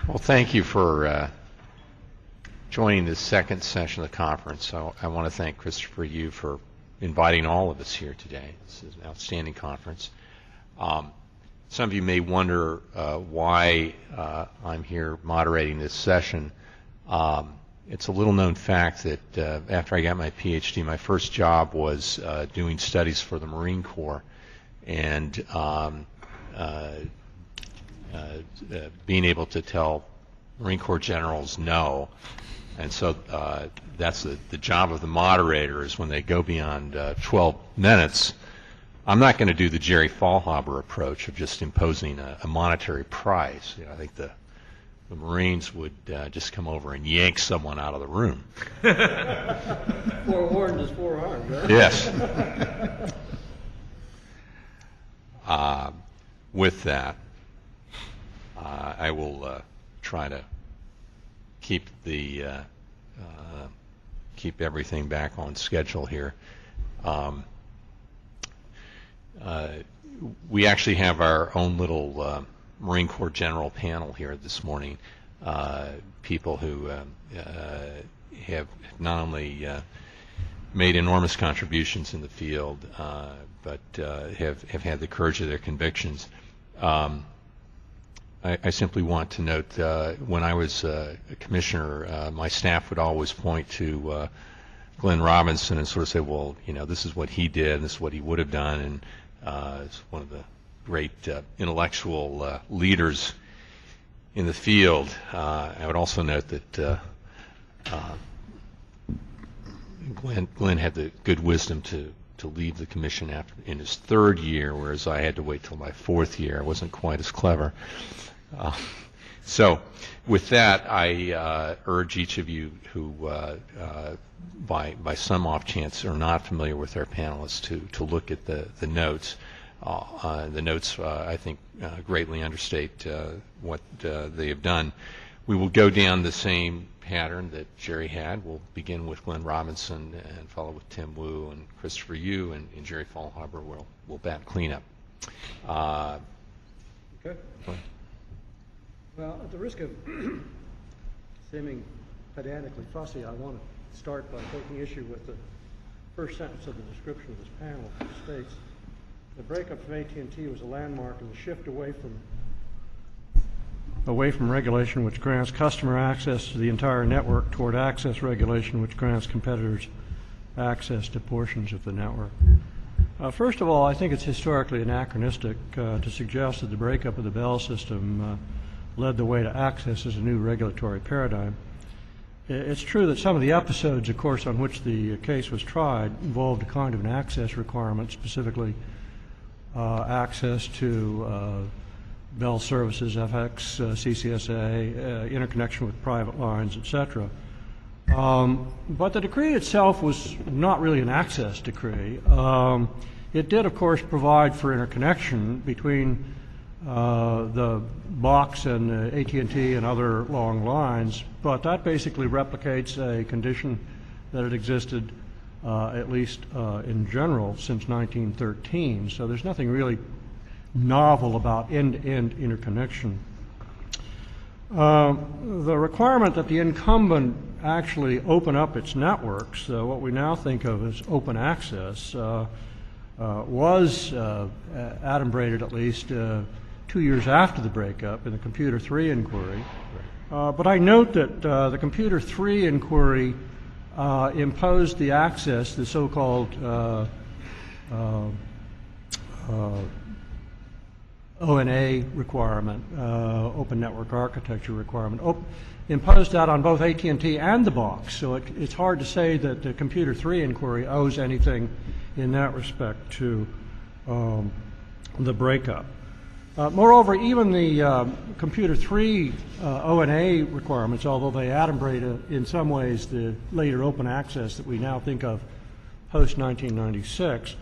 Well, thank you for joining this second session of the conference. So I want to thank Christopher, you for inviting all of us here today. This is an outstanding conference. Some of you may wonder why I'm here moderating this session. It's a little known fact that after I got my PhD, my first job was doing studies for the Marine Corps, and being able to tell Marine Corps generals no. And so that's the job of the moderator, is when they go beyond 12 minutes, I'm not going to do the Jerry Faulhaber approach of just imposing a monetary price. You know, I think the Marines would just come over and yank someone out of the room. Forewarned is forearmed, right? Yes. With that, I will try to keep keep everything back on schedule here. We actually have our own little Marine Corps General panel here this morning. People who have not only made enormous contributions in the field, but have had the courage of their convictions. I simply want to note, when I was a commissioner, my staff would always point to Glen Robinson and sort of say, well, you know, this is what he did, and this is what he would have done, and it's one of the great intellectual leaders in the field. I would also note that Glen had the good wisdom to leave the commission in his third year, whereas I had to wait till my fourth year. I wasn't quite as clever. So with that, I urge each of you who by some off chance are not familiar with our panelists to look at the notes. The notes, I think, greatly understate what they have done. We will go down the same pattern that Jerry had. We'll begin with Glen Robinson and follow with Tim Wu and Christopher Yu, and Jerry Faulhaber will bat cleanup. Okay. Well, at the risk of seeming pedantically fussy, I want to start by taking issue with the first sentence of the description of this panel, which states, the breakup of AT&T was a landmark in the shift away from regulation which grants customer access to the entire network toward access regulation which grants competitors access to portions of the network. First of all, I think it's historically anachronistic to suggest that the breakup of the Bell system led the way to access as a new regulatory paradigm. It's true that some of the episodes, of course, on which the case was tried involved a kind of an access requirement, specifically access to Bell services, FX, CCSA, interconnection with private lines, etc. But the decree itself was not really an access decree. It did, of course, provide for interconnection between the box and AT&T and other long lines, but that basically replicates a condition that had existed at least in general since 1913. So there's nothing really novel about end-to-end interconnection. The requirement that the incumbent actually open up its networks, what we now think of as open access, was adumbrated at least 2 years after the breakup in the Computer 3 inquiry. But I note that the Computer 3 inquiry imposed the access, the so-called ONA requirement, Open Network Architecture requirement, imposed that on both AT&T and the box. So it's hard to say that the Computer 3 inquiry owes anything in that respect to the breakup. Moreover, even the Computer 3 ONA requirements, although they adumbrate in some ways the later open access that we now think of post-1996,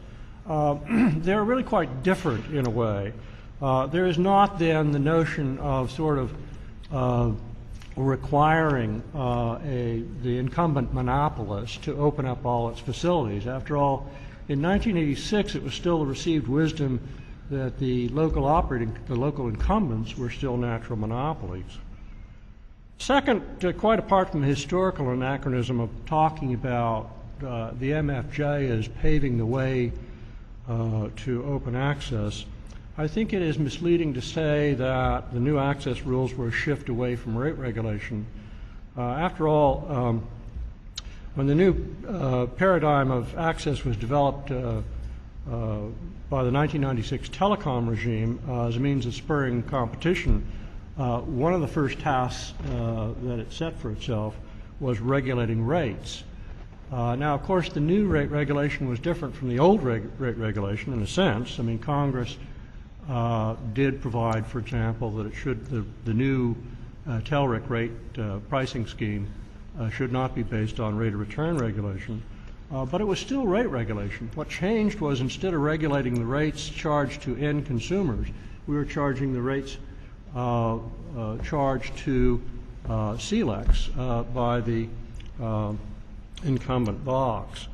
they're really quite different in a way. There is not then the notion of sort of requiring the incumbent monopolist to open up all its facilities. After all, in 1986, it was still the received wisdom that the local incumbents were still natural monopolies. Second, quite apart from the historical anachronism of talking about the MFJ as paving the way to open access, I think it is misleading to say that the new access rules were a shift away from rate regulation. After all, when the new paradigm of access was developed by the 1996 telecom regime as a means of spurring competition, one of the first tasks that it set for itself was regulating rates. Now, of course, the new rate regulation was different from the old rate regulation in a sense. I mean, Congress did provide, for example, that it should the new TELRIC rate pricing scheme should not be based on rate of return regulation, but it was still rate regulation. What changed was instead of regulating the rates charged to end consumers, we were charging the rates charged to CLECs by the incumbent box.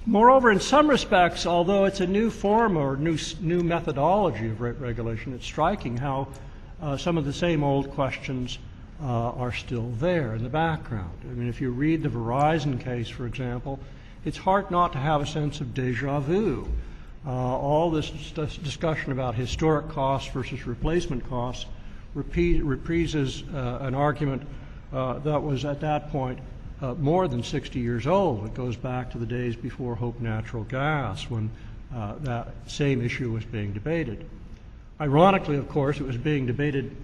Moreover, in some respects, although it's a new form or new methodology of rate regulation, it's striking how some of the same old questions are still there in the background. I mean, if you read the Verizon case, for example, it's hard not to have a sense of deja vu. All this discussion about historic costs versus replacement costs reprises an argument that was at that point more than 60 years old. It goes back to the days before Hope Natural Gas when that same issue was being debated. Ironically, of course, it was being debated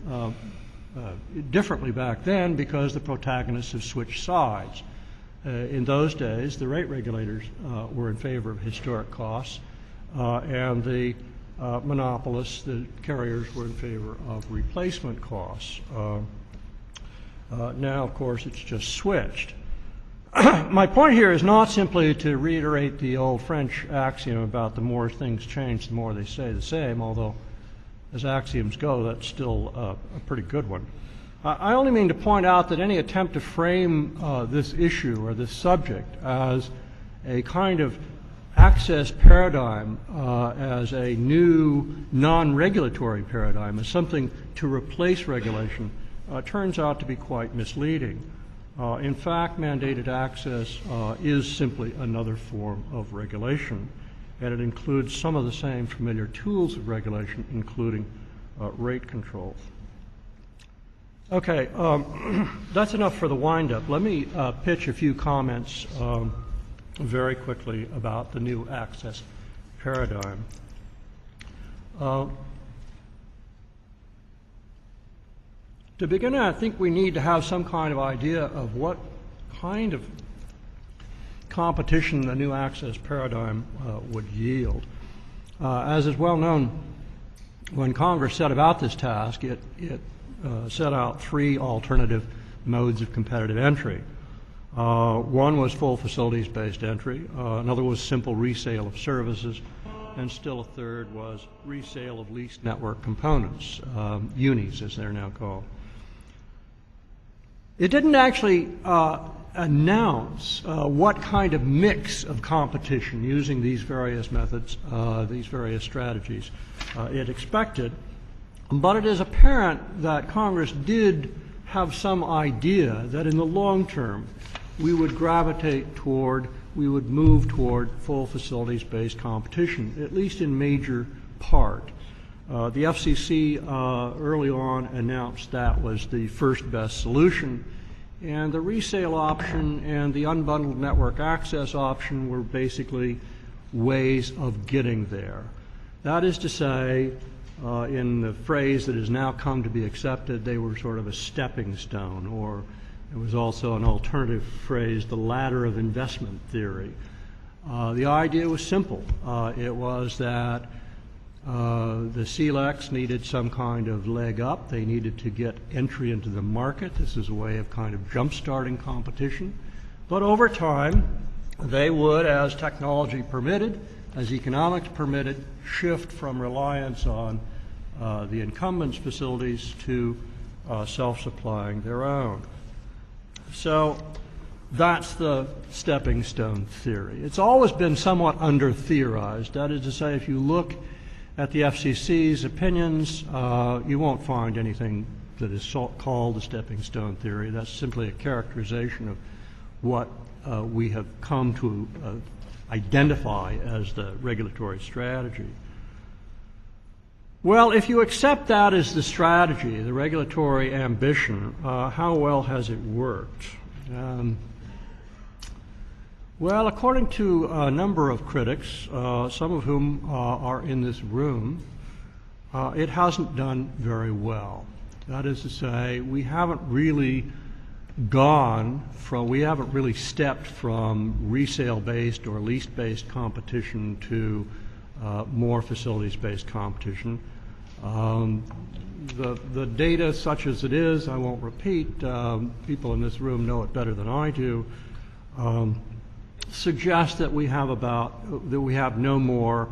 differently back then because the protagonists have switched sides. In those days, the rate regulators were in favor of historic costs, and the monopolists, the carriers, were in favor of replacement costs. Now, of course, it's just switched. My point here is not simply to reiterate the old French axiom about the more things change, the more they stay the same, although as axioms go, that's still a pretty good one. I only mean to point out that any attempt to frame this issue or this subject as a kind of access paradigm, as a new non-regulatory paradigm, as something to replace regulation, turns out to be quite misleading. In fact, mandated access is simply another form of regulation, and it includes some of the same familiar tools of regulation, including rate controls. Okay, that's enough for the wind-up. Let me pitch a few comments very quickly about the new access paradigm. To begin, I think we need to have some kind of idea of what kind of competition the new access paradigm would yield. As is well known, when Congress set about this task, it set out three alternative modes of competitive entry. One was full facilities-based entry, another was simple resale of services, and still a third was resale of leased network components, unis as they're now called. It didn't actually announce what kind of mix of competition using these various methods, these various strategies it expected, but it is apparent that Congress did have some idea that in the long term we would move toward full facilities-based competition, at least in major part. The FCC early on announced that was the first best solution, and the resale option and the unbundled network access option were basically ways of getting there. That is to say, in the phrase that has now come to be accepted, they were sort of a stepping stone, or it was also an alternative phrase, the ladder of investment theory. The idea was simple. It was that the CLECs needed some kind of leg up. They needed to get entry into the market. This is a way of kind of jump-starting competition. But over time, they would, as technology permitted, as economics permitted, shift from reliance on the incumbents' facilities to self-supplying their own. So that's the stepping stone theory. It's always been somewhat under-theorized. That is to say, if you look at the FCC's opinions, you won't find anything that is called the stepping stone theory. That's simply a characterization of what we have come to identify as the regulatory strategy. Well, if you accept that as the strategy, the regulatory ambition, how well has it worked? Well, according to a number of critics, some of whom are in this room, it hasn't done very well. That is to say, we haven't really stepped from resale-based or lease-based competition to more facilities-based competition. The data, such as it is, I won't repeat, people in this room know it better than I do, suggests that we have no more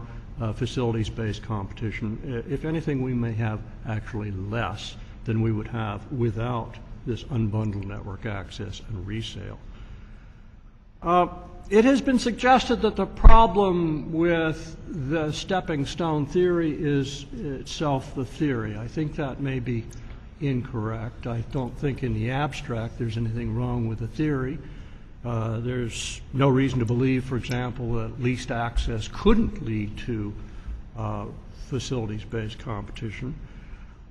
facilities-based competition. If anything, we may have actually less than we would have without this unbundled network access and resale. It has been suggested that the problem with the stepping stone theory is itself the theory. I think that may be incorrect. I don't think in the abstract there's anything wrong with the theory. There's no reason to believe, for example, that leased access couldn't lead to facilities-based competition.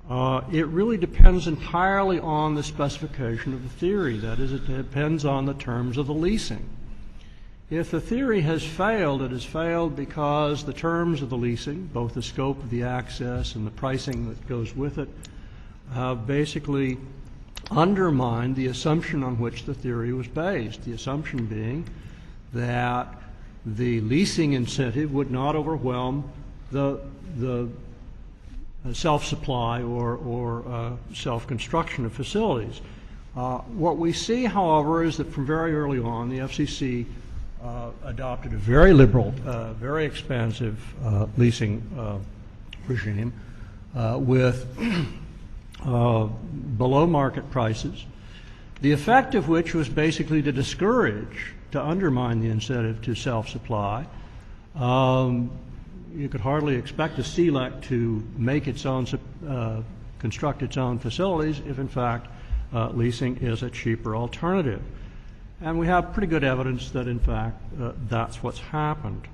It really depends entirely on the specification of the theory. That is, it depends on the terms of the leasing. If the theory has failed, it has failed because the terms of the leasing, both the scope of the access and the pricing that goes with it, basically undermined the assumption on which the theory was based, the assumption being that the leasing incentive would not overwhelm the self-supply or self-construction of facilities. What we see, however, is that from very early on, the FCC adopted a very liberal, very expansive leasing regime with below market prices, the effect of which was basically to discourage, to undermine the incentive to self-supply. You could hardly expect a CLEC to make its own, construct its own facilities if in fact leasing is a cheaper alternative. And we have pretty good evidence that in fact that's what's happened.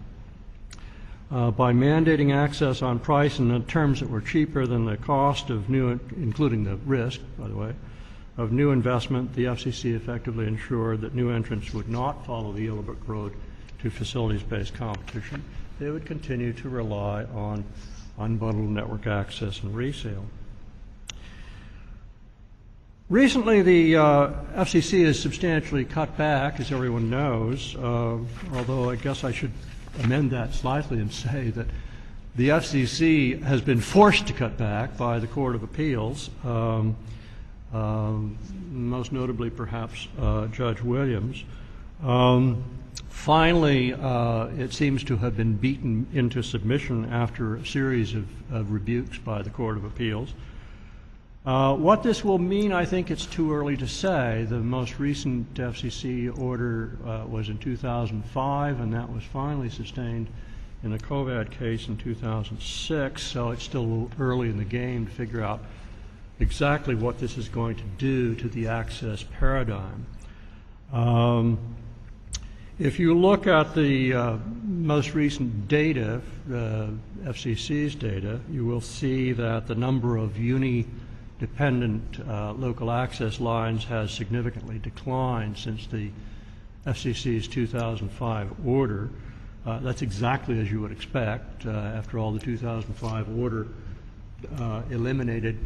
By mandating access on price and in terms that were cheaper than the cost of new, including the risk, by the way, of new investment, the FCC effectively ensured that new entrants would not follow the yellow brick road to facilities-based competition. They would continue to rely on unbundled network access and resale. Recently, the FCC has substantially cut back, as everyone knows, although I guess I should amend that slightly and say that the FCC has been forced to cut back by the Court of Appeals, most notably perhaps Judge Williams. Finally, it seems to have been beaten into submission after a series of rebukes by the Court of Appeals. What this will mean, I think it's too early to say. The most recent FCC order was in 2005, and that was finally sustained in the COVID case in 2006, so it's still a little early in the game to figure out exactly what this is going to do to the access paradigm. If you look at the most recent data, FCC's data, you will see that the number of uni-dependent local access lines has significantly declined since the FCC's 2005 order. That's exactly as you would expect. After all, the 2005 order eliminated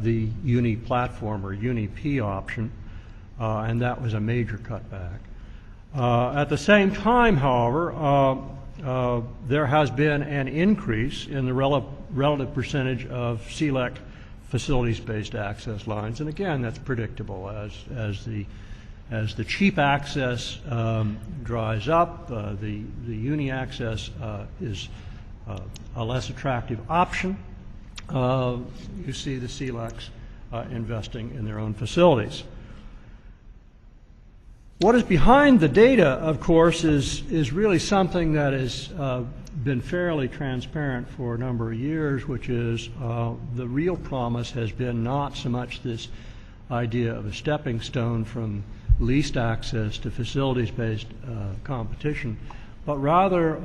the uni-platform or uni-P option, and that was a major cutback. At the same time, however, there has been an increase in the relative percentage of CLEC facilities-based access lines, and again, that's predictable as the cheap access dries up, the uni access is a less attractive option. You see the CLECs investing in their own facilities. What is behind the data, of course, is really something that has been fairly transparent for a number of years, which is the real promise has been not so much this idea of a stepping stone from leased access to facilities-based competition, but rather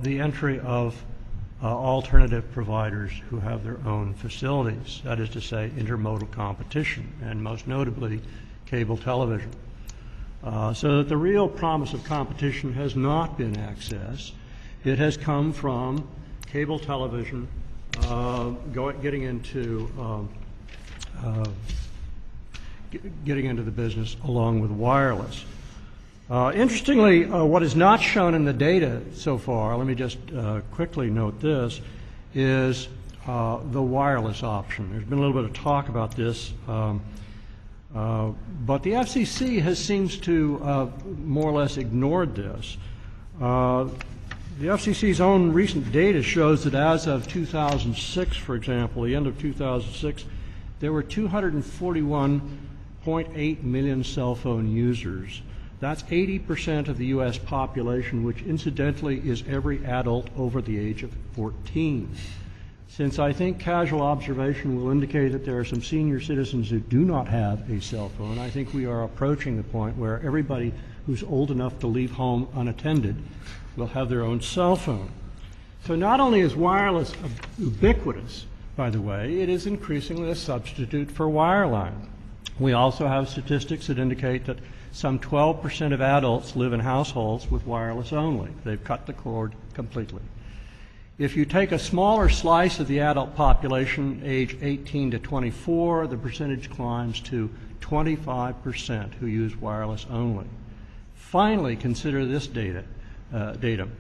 the entry of alternative providers who have their own facilities, that is to say, intermodal competition, and most notably, cable television. So that the real promise of competition has not been access. It has come from cable television getting into the business along with wireless. Interestingly, what is not shown in the data so far, let me just quickly note this, is the wireless option. There's been a little bit of talk about this, but the FCC seems to more or less ignored this. The FCC's own recent data shows that as of 2006, for example, the end of 2006, there were 241.8 million cell phone users. That's 80% of the U.S. population, which incidentally is every adult over the age of 14. Since I think casual observation will indicate that there are some senior citizens who do not have a cell phone, I think we are approaching the point where everybody who's old enough to leave home unattended will have their own cell phone. So not only is wireless ubiquitous, by the way, it is increasingly a substitute for wireline. We also have statistics that indicate that some 12% of adults live in households with wireless only. They've cut the cord completely. If you take a smaller slice of the adult population, age 18 to 24, the percentage climbs to 25% who use wireless only. Finally, consider this datum,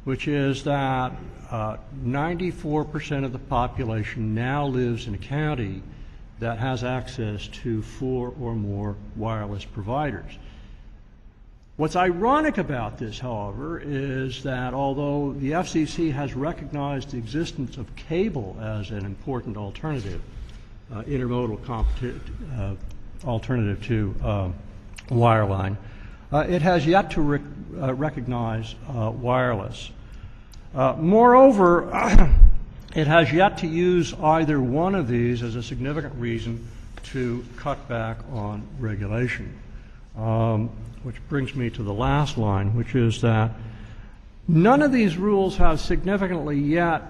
which is that 94% of the population now lives in a county that has access to 4 or more wireless providers. What's ironic about this, however, is that although the FCC has recognized the existence of cable as an important alternative, intermodal alternative to wireline, it has yet to recognize wireless. Moreover, it has yet to use either one of these as a significant reason to cut back on regulation. Which brings me to the last line, which is that none of these rules have significantly yet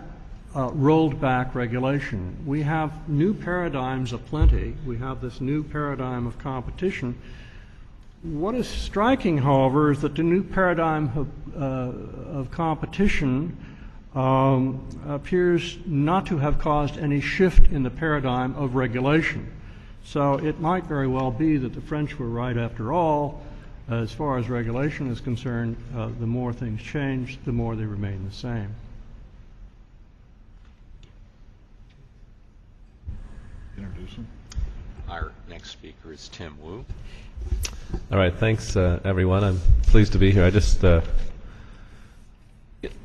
rolled back regulation. We have new paradigms aplenty. We have this new paradigm of competition. What is striking, however, is that the new paradigm of competition appears not to have caused any shift in the paradigm of regulation. So it might very well be that the French were right after all. As far as regulation is concerned, the more things change, the more they remain the same. Introduce him. Our next speaker is Tim Wu. All right, thanks everyone. I'm pleased to be here.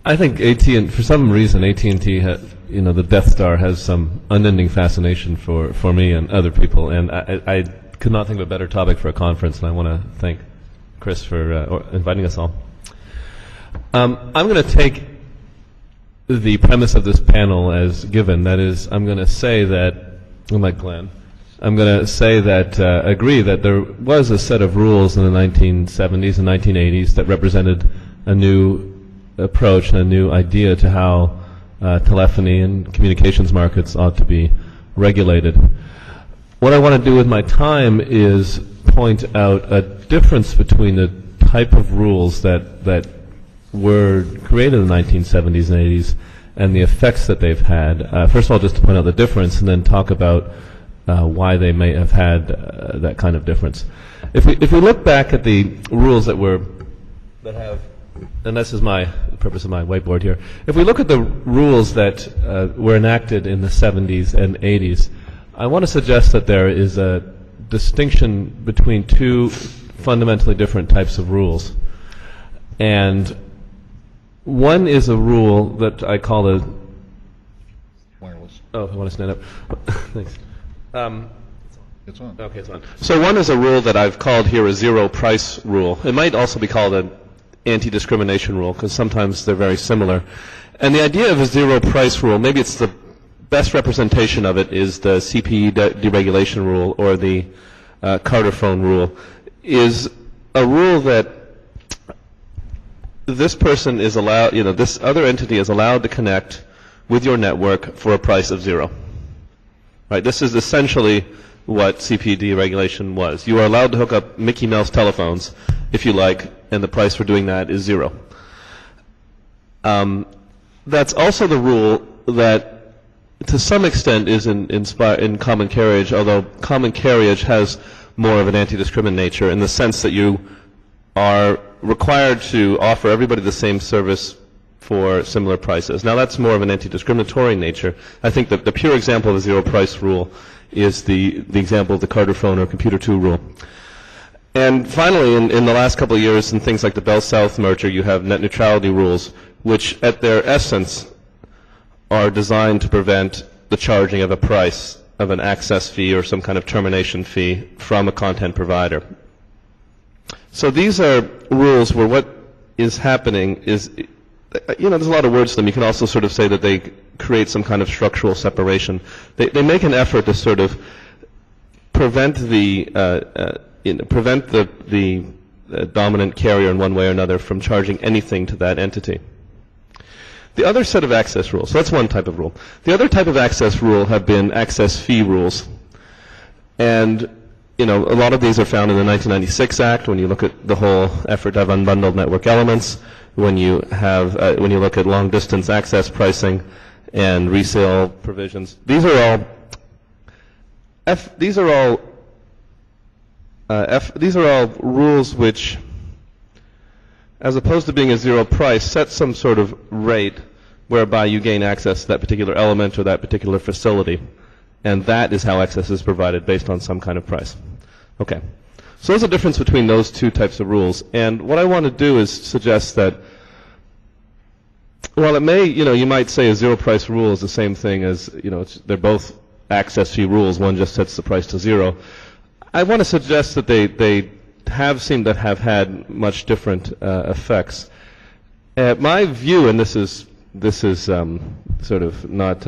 I think AT&T, for some reason, AT&T, the Death Star has some unending fascination for me and other people, and I could not think of a better topic for a conference, and I want to thank Chris for inviting us all. I'm going to take the premise of this panel as given. That is, I'm going to say that, like Glen, I'm going to say that, agree that there was a set of rules in the 1970s and 1980s that represented a new approach and a new idea to how telephony and communications markets ought to be regulated. What I want to do with my time is point out a difference between the type of rules that were created in the 1970s and 80s and the effects that they've had. First of all, just to point out the difference, and then talk about why they may have had that kind of difference. If we look back at the rules that have, and this is the purpose of my whiteboard here. If we look at the rules that were enacted in the 70s and 80s, I want to suggest that there is a distinction between two fundamentally different types of rules. And one is a rule that I call the... Wireless. Oh, I want to stand up. Thanks. It's on. Okay, it's on. So one is a rule that I've called here a zero price rule. It might also be called an anti-discrimination rule, because sometimes they're very similar. And the idea of a zero price rule, maybe it's the best representation of it is the CPE deregulation rule or the Carter phone rule, is a rule that this person is allowed, this other entity is allowed to connect with your network for a price of zero. Right? This is essentially what CPE deregulation was. You are allowed to hook up Mickey Mouse telephones if you like, and the price for doing that is zero. That's also the rule that to some extent is in common carriage, although common carriage has more of an anti-discriminant nature in the sense that you are required to offer everybody the same service for similar prices. Now that's more of an anti-discriminatory nature. I think that the pure example of a zero price rule is the example of the Carter phone or Computer 2 rule. And finally, in the last couple of years, in things like the Bell South merger, you have net neutrality rules, which at their essence are designed to prevent the charging of a price of an access fee or some kind of termination fee from a content provider. So these are rules where what is happening is, there's a lot of words to them. You can also sort of say that they create some kind of structural separation. They make an effort to sort of prevent the dominant carrier in one way or another from charging anything to that entity. The other set of access rules, so that's one type of rule. The other type of access rule have been access fee rules. And, a lot of these are found in the 1996 Act when you look at the whole effort to have unbundled network elements, when you look at long distance access pricing and resale provisions. These are all rules which, as opposed to being a zero price, set some sort of rate whereby you gain access to that particular element or that particular facility. And that is how access is provided based on some kind of price. Okay. So there's a difference between those two types of rules. And what I want to do is suggest that while it may, you might say a zero price rule is the same thing as, they're both access fee rules. One just sets the price to zero. I want to suggest that they have seemed to have had much different effects. My view, and this is sort of not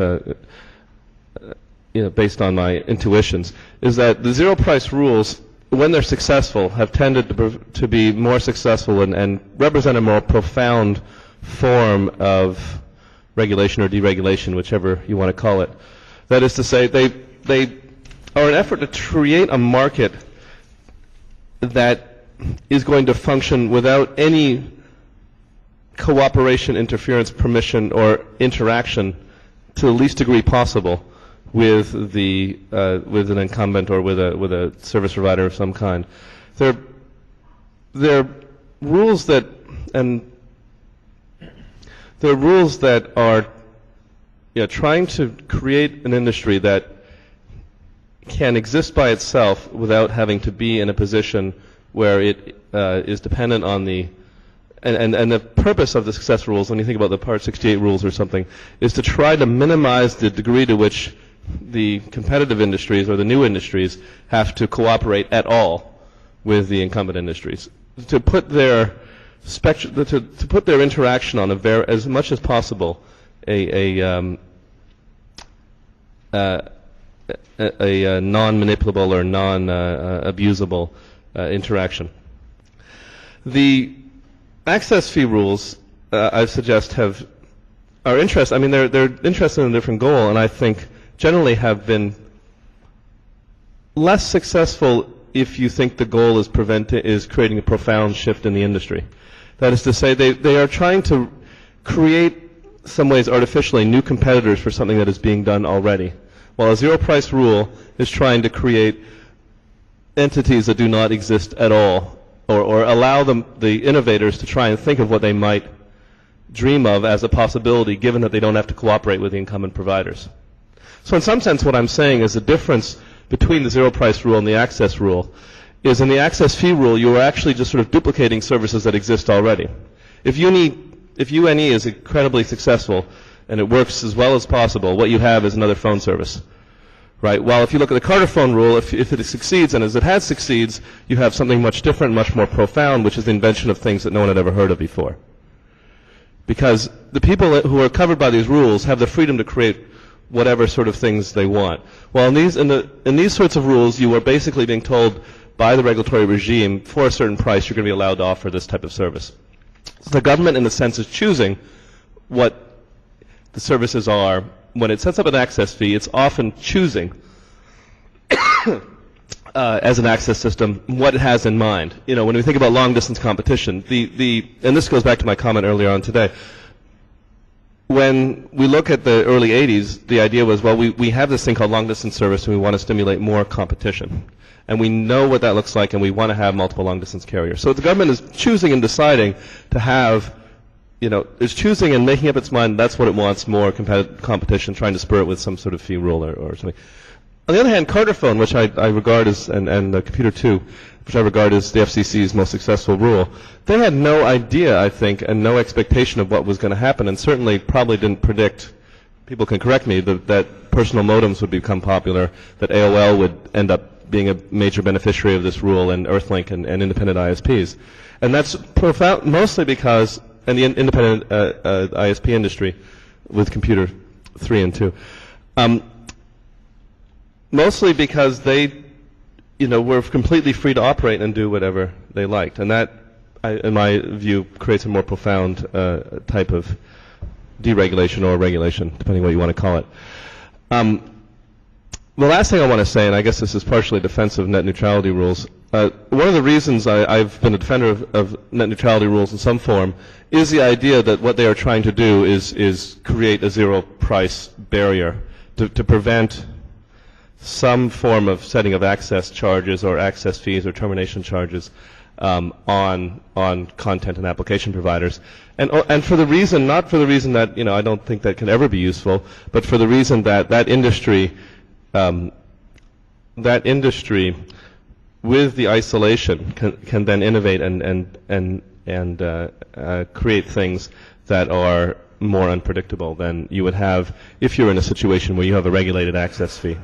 based on my intuitions, is that the zero price rules, when they're successful, have tended to be more successful and represent a more profound form of regulation or deregulation, whichever you want to call it. That is to say, they are an effort to create a market that is going to function without any cooperation, interference, permission, or interaction to the least degree possible with an incumbent or with a service provider of some kind. They're rules that are trying to create an industry that can exist by itself without having to be in a position where it is dependent on the and the purpose of the success rules, when you think about the Part 68 rules or something, is to try to minimize the degree to which the competitive industries or the new industries have to cooperate at all with the incumbent industries, to put their to put their interaction on as much as possible a non-manipulable or non-abusable interaction. The access fee rules, I suggest, are interesting. I mean, they're interested in a different goal, and I think generally have been less successful if you think the goal is creating a profound shift in the industry. That is to say, they are trying to create, some ways artificially, new competitors for something that is being done already, while a zero price rule is trying to create entities that do not exist at all, or allow the innovators to try and think of what they might dream of as a possibility, given that they don't have to cooperate with the incumbent providers. So in some sense, what I'm saying is the difference between the zero price rule and the access rule is in the access fee rule, you are actually just sort of duplicating services that exist already. If UNE is incredibly successful and it works as well as possible, what you have is another phone service. right? Well, if you look at the Carter phone rule, if it succeeds, and as it has succeeds, you have something much different, much more profound, which is the invention of things that no one had ever heard of before. Because the people who are covered by these rules have the freedom to create whatever sort of things they want. Well, in these sorts of rules, you are basically being told by the regulatory regime, for a certain price, you're going to be allowed to offer this type of service. So the government, in a sense, is choosing what the services are. When it sets up an access fee, it's often choosing, as an access system, what it has in mind. You know, when we think about long-distance competition, and this goes back to my comment earlier on today, when we look at the early 80s, the idea was, well, we have this thing called long-distance service, and we want to stimulate more competition. And we know what that looks like, and we want to have multiple long-distance carriers. So the government is choosing and deciding to have, you know, is choosing and making up its mind that's what it wants, more competition, trying to spur it with some sort of fee rule or something. On the other hand, Carter phone, which I regard as, and Computer 2, which I regard as the FCC's most successful rule, they had no idea, I think, and no expectation of what was going to happen, and certainly probably didn't predict, people can correct me, that personal modems would become popular, that AOL would end up being a major beneficiary of this rule, and Earthlink and independent ISPs. And that's profound, mostly because, and the independent ISP industry with Computer 3 and 2, mostly because they, you know, were completely free to operate and do whatever they liked. And that, in my view, creates a more profound type of deregulation or regulation, depending on what you want to call it. The last thing I want to say, and I guess this is partially defensive of net neutrality rules, one of the reasons I've been a defender of net neutrality rules in some form is the idea that what they are trying to do is create a zero price barrier to prevent some form of setting of access charges or access fees or termination charges on content and application providers, and for the reason, not for the reason that, you know, I don't think that can ever be useful, but for the reason that that industry with the isolation can then innovate and create things that are more unpredictable than you would have if you're in a situation where you have a regulated access fee.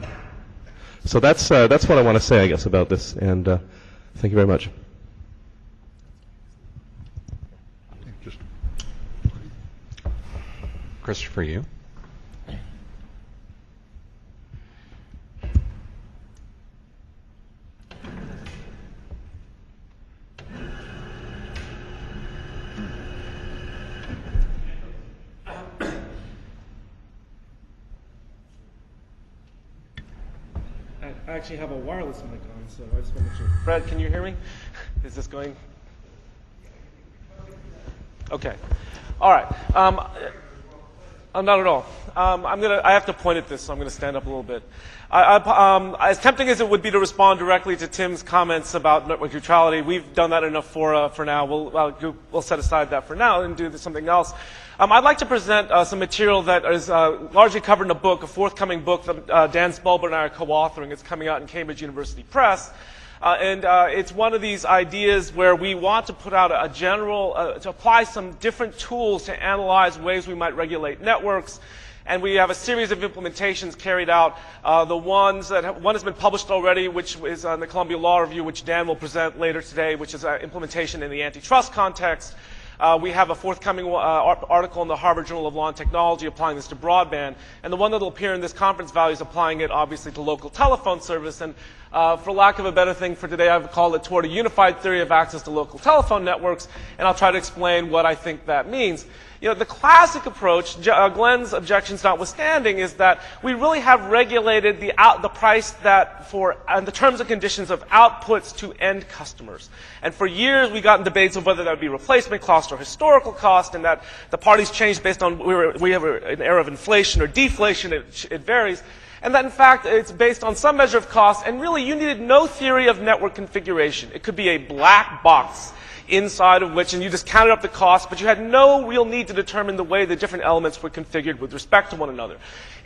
So that's what I want to say, I guess, about this, and thank you very much. Christopher, you? I actually have a wireless mic on, so I just want to make sure. Fred, can you hear me? Is this going? Okay. All right. Not at all. I have to point at this, so I'm going to stand up a little bit. As tempting as it would be to respond directly to Tim's comments about network neutrality, we've done that enough for now. We'll set aside that for now and do something else. I'd like to present some material that is largely covered in a book, a forthcoming book that Dan Spulber and I are co-authoring. It's coming out in Cambridge University Press. And it's one of these ideas where we want to put out a general, to apply some different tools to analyze ways we might regulate networks. And we have a series of implementations carried out. One has been published already, which is on the Columbia Law Review, which Dan will present later today, which is implementation in the antitrust context. We have a forthcoming article in the Harvard Journal of Law and Technology applying this to broadband. And the one that will appear in this conference value is applying it, obviously, to local telephone service. And for lack of a better thing for today, I've called it Toward a Unified Theory of Access to Local Telephone Networks. And I'll try to explain what I think that means. You know, the classic approach, Glen's objections notwithstanding, is that we really have regulated the price and the terms and conditions of outputs to end customers. And for years, we got in debates of whether that would be replacement cost or historical cost, and that the parties changed based on we have an era of inflation or deflation. It varies. And that, in fact, it's based on some measure of cost, and really you needed no theory of network configuration. It could be a black box inside of which, and you just counted up the cost, but you had no real need to determine the way the different elements were configured with respect to one another.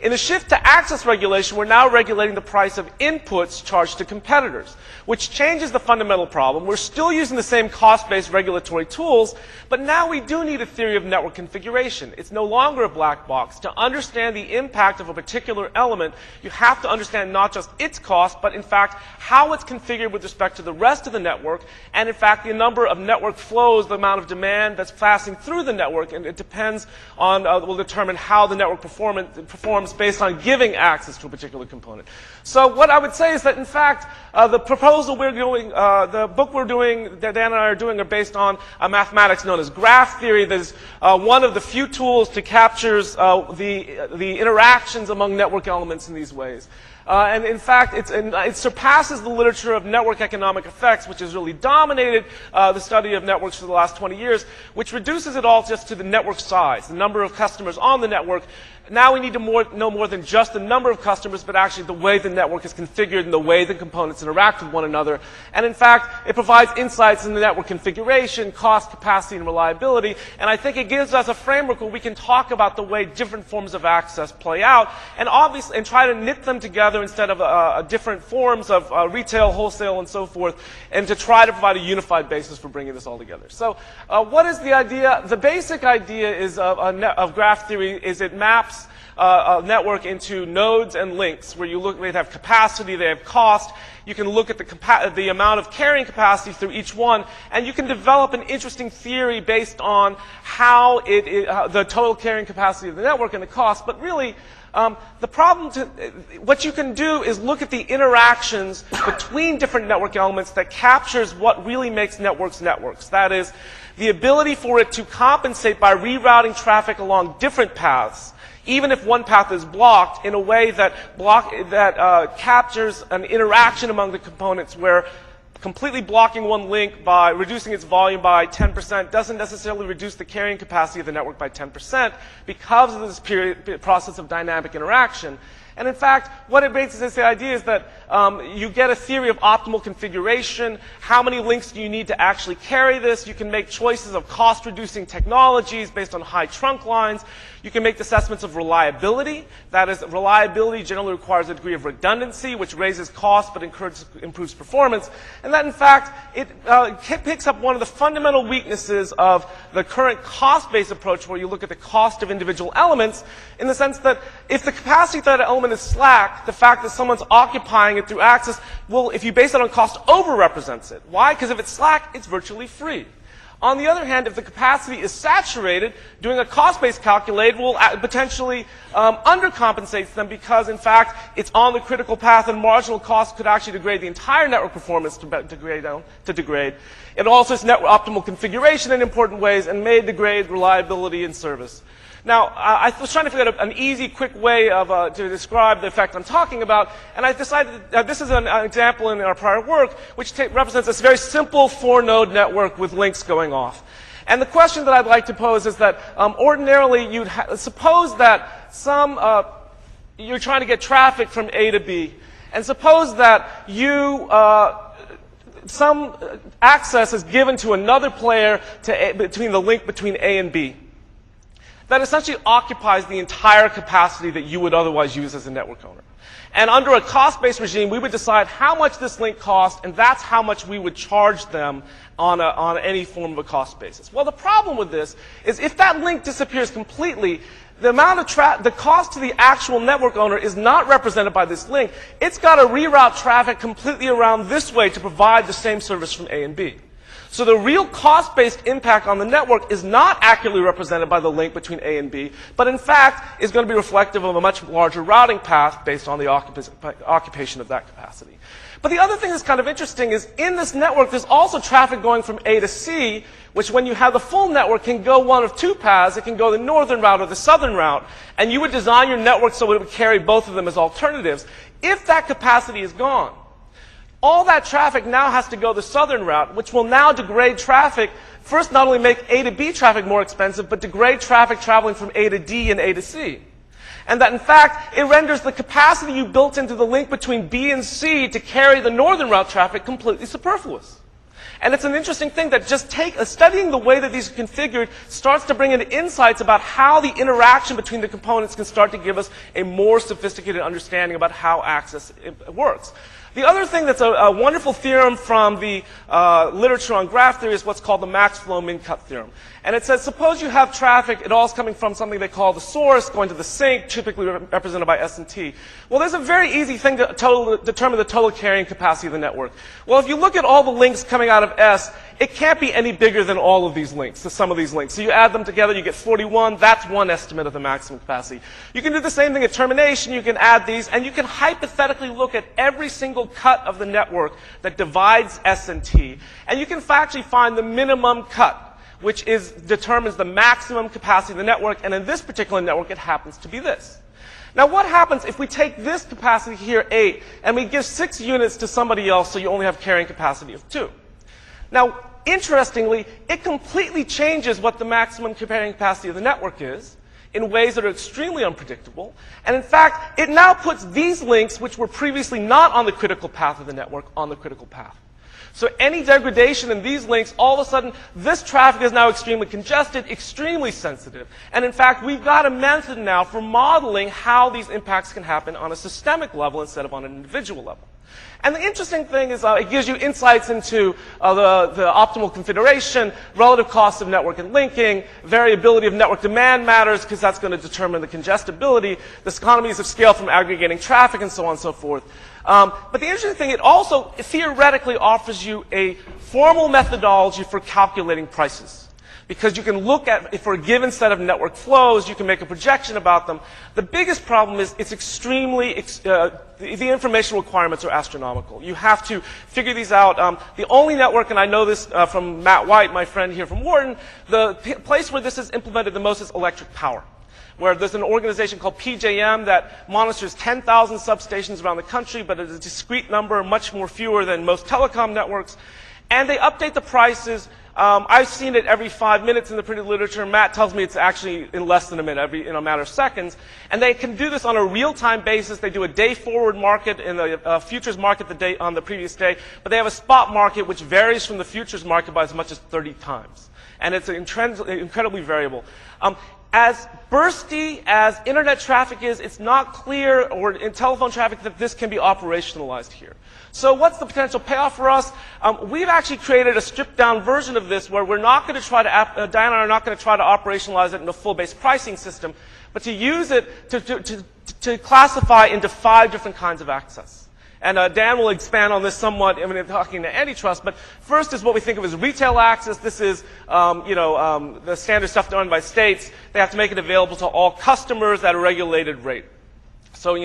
In the shift to access regulation, we're now regulating the price of inputs charged to competitors, which changes the fundamental problem. We're still using the same cost-based regulatory tools, but now we do need a theory of network configuration. It's no longer a black box. To understand the impact of a particular element, you have to understand not just its cost, but in fact how it's configured with respect to the rest of the network, and in fact the number of network flows, the amount of demand that's passing through the network, and it depends on, will determine how the network performs based on giving access to a particular component. So what I would say is that in fact the proposal we're doing, the book we're doing, that Dan and I are doing, are based on a mathematics known as graph theory. That is one of the few tools to captures the interactions among network elements in these ways. And in fact, it surpasses the literature of network economic effects, which has really dominated the study of networks for the last 20 years, which reduces it all just to the network size, the number of customers on the network. Now we need to know more than just the number of customers, but actually the way the network is configured and the way the components interact with one another. And in fact, it provides insights into network configuration, cost, capacity, and reliability. And I think it gives us a framework where we can talk about the way different forms of access play out, and obviously, and try to knit them together instead of different forms of retail, wholesale, and so forth, and to try to provide a unified basis for bringing this all together. So what is the idea? The basic idea is of graph theory is it maps a network into nodes and links, where you look, they have capacity, they have cost. You can look at the amount of carrying capacity through each one, and you can develop an interesting theory based on how the total carrying capacity of the network and the cost. But really, the problem what you can do is look at the interactions between different network elements that captures what really makes networks networks. That is, the ability for it to compensate by rerouting traffic along different paths, even if one path is blocked, in a way that captures an interaction among the components, where completely blocking one link by reducing its volume by 10% doesn't necessarily reduce the carrying capacity of the network by 10% because of this process of dynamic interaction. And in fact, what it brings is the idea is that you get a theory of optimal configuration. How many links do you need to actually carry this? You can make choices of cost-reducing technologies based on high trunk lines. You can make assessments of reliability. That is, reliability generally requires a degree of redundancy, which raises cost but improves performance. And that, in fact, it picks up one of the fundamental weaknesses of the current cost-based approach, where you look at the cost of individual elements, in the sense that if the capacity of that element is slack, the fact that someone's occupying it through access will, if you base it on cost, over-represents it. Why? Because if it's slack, it's virtually free. On the other hand, if the capacity is saturated, doing a cost-based calculate will potentially undercompensate them, because, in fact, it's on the critical path, and marginal cost could actually degrade the entire network performance to degrade. It also is network optimal configuration in important ways, and may degrade reliability and service. Now, I was trying to figure out an easy, quick way to describe the effect I'm talking about, and I decided that this is an example in our prior work, which represents this very simple 4-node network with links going off. And the question that I'd like to pose is that ordinarily you'd suppose that you're trying to get traffic from A to B, and suppose that some access is given to another player between the link between A and B. That essentially occupies the entire capacity that you would otherwise use as a network owner. And under a cost-based regime, we would decide how much this link costs, and that's how much we would charge them on any form of a cost basis. Well, the problem with this is if that link disappears completely, the amount of the cost to the actual network owner is not represented by this link. It's got to reroute traffic completely around this way to provide the same service from A and B. So the real cost-based impact on the network is not accurately represented by the link between A and B, but in fact is going to be reflective of a much larger routing path based on the occupation of that capacity. But the other thing that's kind of interesting is in this network there's also traffic going from A to C, which when you have the full network can go one of two paths. It can go the northern route or the southern route, and you would design your network so it would carry both of them as alternatives. If that capacity is gone, all that traffic now has to go the southern route, which will now degrade traffic. First, not only make A to B traffic more expensive, but degrade traffic traveling from A to D and A to C. And that, in fact, it renders the capacity you built into the link between B and C to carry the northern route traffic completely superfluous. And it's an interesting thing that just studying the way that these are configured starts to bring in insights about how the interaction between the components can start to give us a more sophisticated understanding about how access works. The other thing that's a wonderful theorem from the literature on graph theory is what's called the max flow min cut theorem. And it says, suppose you have traffic, it all is coming from something they call the source, going to the sink, typically represented by S&T. Well, there's a very easy thing to determine the total carrying capacity of the network. Well, if you look at all the links coming out of S, it can't be any bigger than all of these links, the sum of these links. So you add them together, you get 41. That's one estimate of the maximum capacity. You can do the same thing at termination. You can add these, and you can hypothetically look at every single cut of the network that divides S and T, and you can actually find the minimum cut, which determines the maximum capacity of the network, and in this particular network, it happens to be this. Now, what happens if we take this capacity here, 8, and we give 6 units to somebody else, so you only have carrying capacity of 2? Now, interestingly, it completely changes what the maximum carrying capacity of the network is in ways that are extremely unpredictable. And in fact, it now puts these links, which were previously not on the critical path of the network, on the critical path. So any degradation in these links, all of a sudden, this traffic is now extremely congested, extremely sensitive. And in fact, we've got a method now for modeling how these impacts can happen on a systemic level instead of on an individual level. And the interesting thing is it gives you insights into the optimal configuration, relative costs of network and linking, variability of network demand matters because that's going to determine the congestibility, the economies of scale from aggregating traffic, and so on and so forth. But the interesting thing, it also theoretically offers you a formal methodology for calculating prices. Because you can look at, for a given set of network flows, you can make a projection about them. The biggest problem is it's extremely, the information requirements are astronomical. You have to figure these out. The only network, and I know this from Matt White, my friend here from Wharton, the place where this is implemented the most is electric power, where there's an organization called PJM that monitors 10,000 substations around the country, but it's a discrete number, much more fewer than most telecom networks. And they update the prices. I've seen it every 5 minutes in the printed literature. Matt tells me it's actually in less than a minute, in a matter of seconds. And they can do this on a real-time basis. They do a day-forward market in the futures market on the previous day. But they have a spot market which varies from the futures market by as much as 30 times. And it's incredibly variable. As bursty as internet traffic is, it's not clear, or in telephone traffic, that this can be operationalized here. So what's the potential payoff for us? We've actually created a stripped-down version of this where we're not going to try to, Diana and I are not going to try to operationalize it in a full-based pricing system, but to use it to classify into 5 different kinds of access. And Dan will expand on this somewhat when talking to antitrust. But first is what we think of as retail access. This is, the standard stuff done by states. They have to make it available to all customers at a regulated rate. So,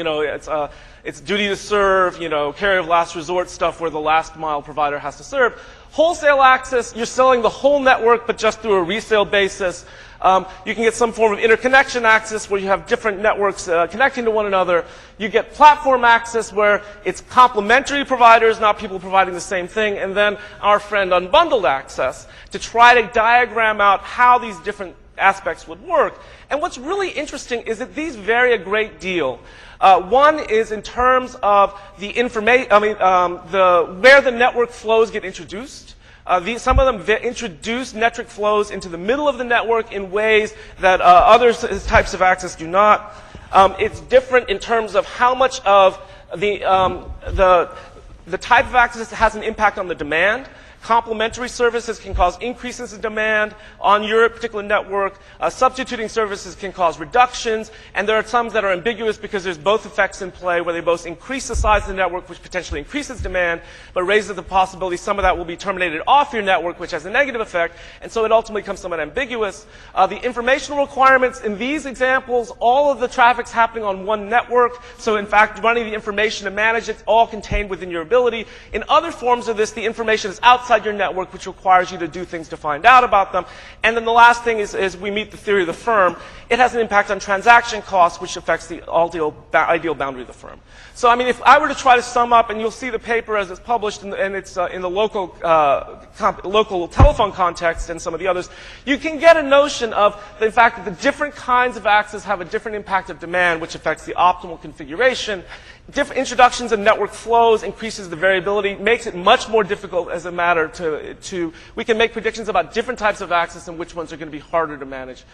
it's duty to serve, carrier of last resort stuff where the last mile provider has to serve. Wholesale access, you're selling the whole network, but just through a resale basis. You can get some form of interconnection access where you have different networks connecting to one another. You get platform access where it's complementary providers, not people providing the same thing. And then our friend unbundled access to try to diagram out how these different aspects would work. And what's really interesting is that these vary a great deal. One is in terms of the information, where the network flows get introduced. Some of them introduce network flows into the middle of the network in ways that other types of access do not. It's different in terms of how much of the type of access has an impact on the demand. Complementary services can cause increases in demand on your particular network. Substituting services can cause reductions. And there are some that are ambiguous because there's both effects in play where they both increase the size of the network, which potentially increases demand, but raises the possibility some of that will be terminated off your network, which has a negative effect. And so it ultimately becomes somewhat ambiguous. The informational requirements in these examples, all of the traffic's happening on one network. So in fact, running the information to manage it's all contained within your ability. In other forms of this, the information is outside your network, which requires you to do things to find out about them. And then the last thing is we meet the theory of the firm. It has an impact on transaction costs, which affects the ideal boundary of the firm. So, I mean, if I were to try to sum up, and you'll see the paper as it's published, and it's in the local telephone context and some of the others, you can get a notion of the fact that the different kinds of access have a different impact of demand, which affects the optimal configuration. different introductions of network flows increases the variability, makes it much more difficult as a matter we can make predictions about different types of access and which ones are going to be harder to manage.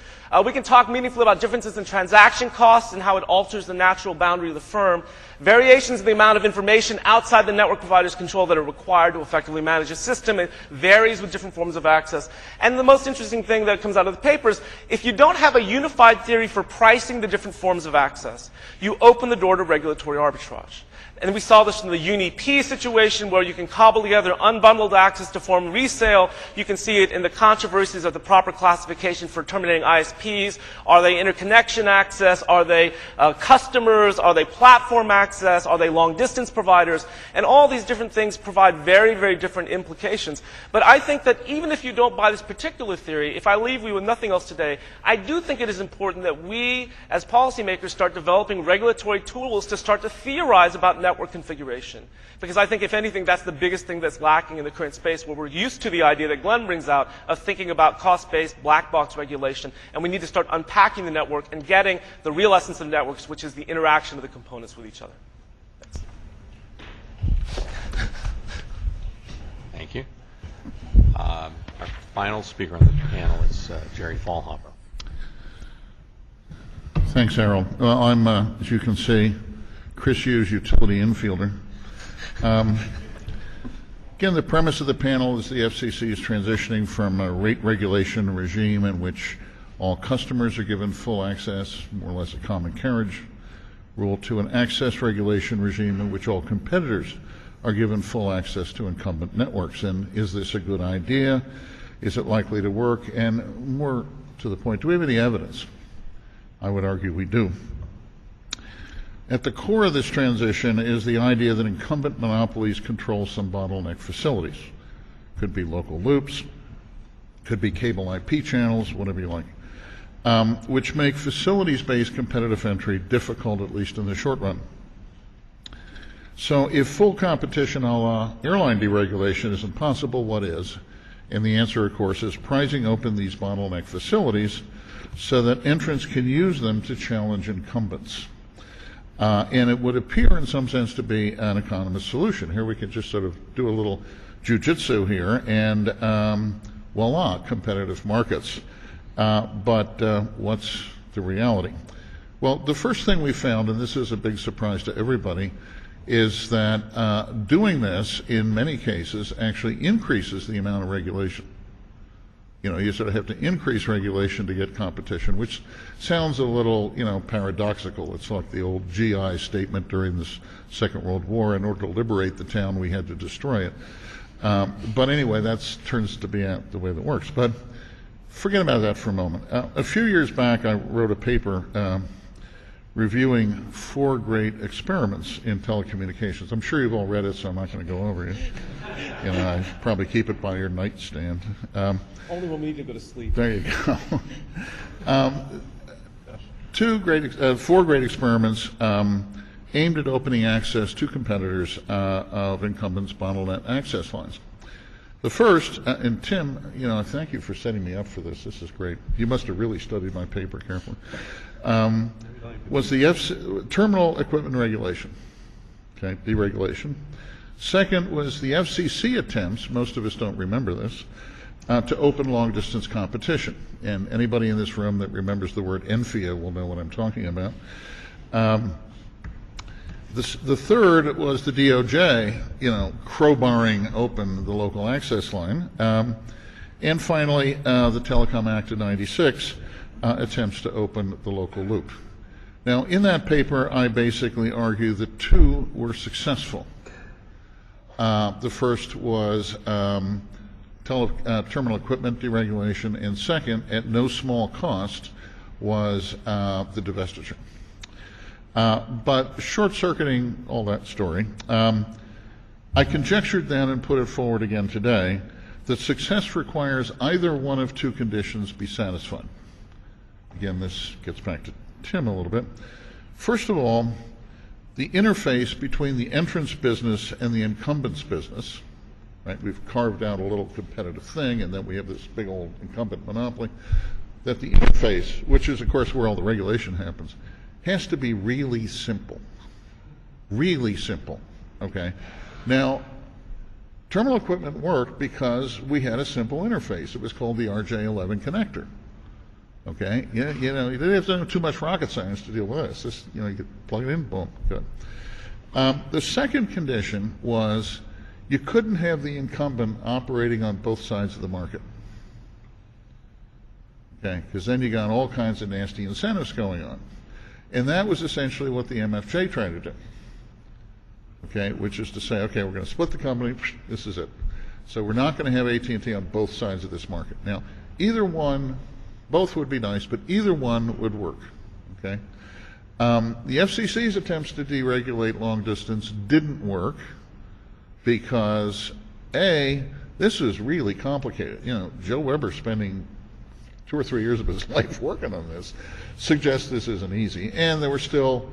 We can talk meaningfully about differences in transaction costs and how it alters the natural boundary of the firm, variations in the amount of information outside the network provider's control that are required to effectively manage a system. It varies with different forms of access. And the most interesting thing that comes out of the paper is if you don't have a unified theory for pricing the different forms of access, you open the door to regulatory arbitrage. And we saw this in the Uni-P situation where you can cobble together unbundled access to form resale. You can see it in the controversies of the proper classification for terminating ISPs. Are they interconnection access? Are they customers? Are they platform access? Are they long-distance providers? And all these different things provide very, very different implications. But I think that even if you don't buy this particular theory, if I leave you with nothing else today, I do think it is important that we, as policymakers, start developing regulatory tools to start to theorize about network configuration. Because I think, if anything, that's the biggest thing that's lacking in the current space, where we're used to the idea that Glen brings out of thinking about cost-based black box regulation, and we need to start unpacking the network and getting the real essence of networks, which is the interaction of the components with each other. Thanks. Thank you. Our final speaker on the panel is Jerry Faulhaber. Thanks, Harold. Well, I'm, as you can see, Chris Hughes, utility infielder. Again, the premise of the panel is the FCC is transitioning from a rate regulation regime in which all customers are given full access, more or less a common carriage rule, to an access regulation regime in which all competitors are given full access to incumbent networks. And is this a good idea? Is it likely to work? And more to the point, do we have any evidence? I would argue we do. At the core of this transition is the idea that incumbent monopolies control some bottleneck facilities. Could be local loops, could be cable IP channels, whatever you like, which make facilities-based competitive entry difficult, at least in the short run. So if full competition a la airline deregulation is impossible, what is? And the answer, of course, is prizing open these bottleneck facilities so that entrants can use them to challenge incumbents. And it would appear in some sense to be an economist solution. Here we could just sort of do a little jujitsu here and voila, competitive markets. But what's the reality? Well, the first thing we found, and this is a big surprise to everybody, is that doing this in many cases actually increases the amount of regulation. You know, you sort of have to increase regulation to get competition, which sounds a little, paradoxical. It's like the old GI statement during the Second World War: in order to liberate the town, we had to destroy it. But anyway, that turns to be the way that works. But forget about that for a moment. A few years back, I wrote a paper reviewing 4 great experiments in telecommunications. I'm sure you've all read it, so I'm not going to go over it. I probably keep it by your nightstand. Only when we need to go to sleep. There you go. 4 great experiments aimed at opening access to competitors of incumbents' bottleneck access lines. The first, and Tim, thank you for setting me up for this. This is great. You must have really studied my paper carefully. Was the terminal equipment regulation, okay, deregulation. Second was the FCC attempts, most of us don't remember this, to open long-distance competition. And anybody in this room that remembers the word ENFIA will know what I'm talking about. The third was the DOJ, crowbarring open the local access line. And finally, the Telecom Act of '96 attempts to open the local loop. Now, in that paper, I basically argue that 2 were successful. The first was terminal equipment deregulation, and second, at no small cost, was the divestiture. But short-circuiting all that story, I conjectured then and put it forward again today that success requires either one of 2 conditions be satisfied. Again, this gets back to Tim a little bit. First of all, the interface between the entrance business and the incumbent's business, right? We've carved out a little competitive thing, and then we have this big old incumbent monopoly. That the interface, which is, of course, where all the regulation happens, has to be really simple. Really simple, okay? Now, terminal equipment worked because we had a simple interface. It was called the RJ11 connector. Okay, you didn't have to do too much rocket science to deal with this. You could plug it in, boom, good. The second condition was you couldn't have the incumbent operating on both sides of the market. Okay, because then you got all kinds of nasty incentives going on. And that was essentially what the MFJ tried to do. Okay, which is to say, okay, we're going to split the company, this is it. So we're not going to have AT&T on both sides of this market. Now, either one, both would be nice, but either one would work, okay? The FCC's attempts to deregulate long distance didn't work because, A, this is really complicated. Joe Weber spending 2 or 3 years of his life working on this suggests this isn't easy, and there were still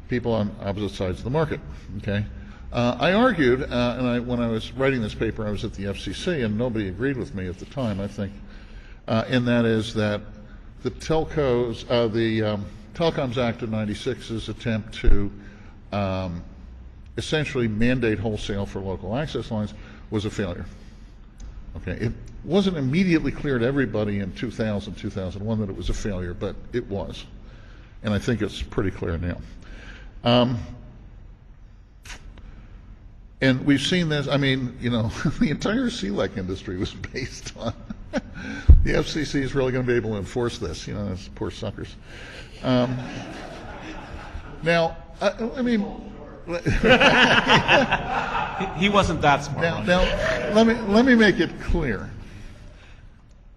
people on opposite sides of the market, okay? I argued, when I was writing this paper, I was at the FCC, and nobody agreed with me at the time, I think, and that is that the Telecoms Act of '96's attempt to essentially mandate wholesale for local access lines was a failure. Okay, it wasn't immediately clear to everybody in 2000, 2001 that it was a failure, but it was, and I think it's pretty clear now. And we've seen this, the entire CLEC industry was based on the FCC is really going to be able to enforce this, those poor suckers. Now, he wasn't that smart. Now, let me make it clear.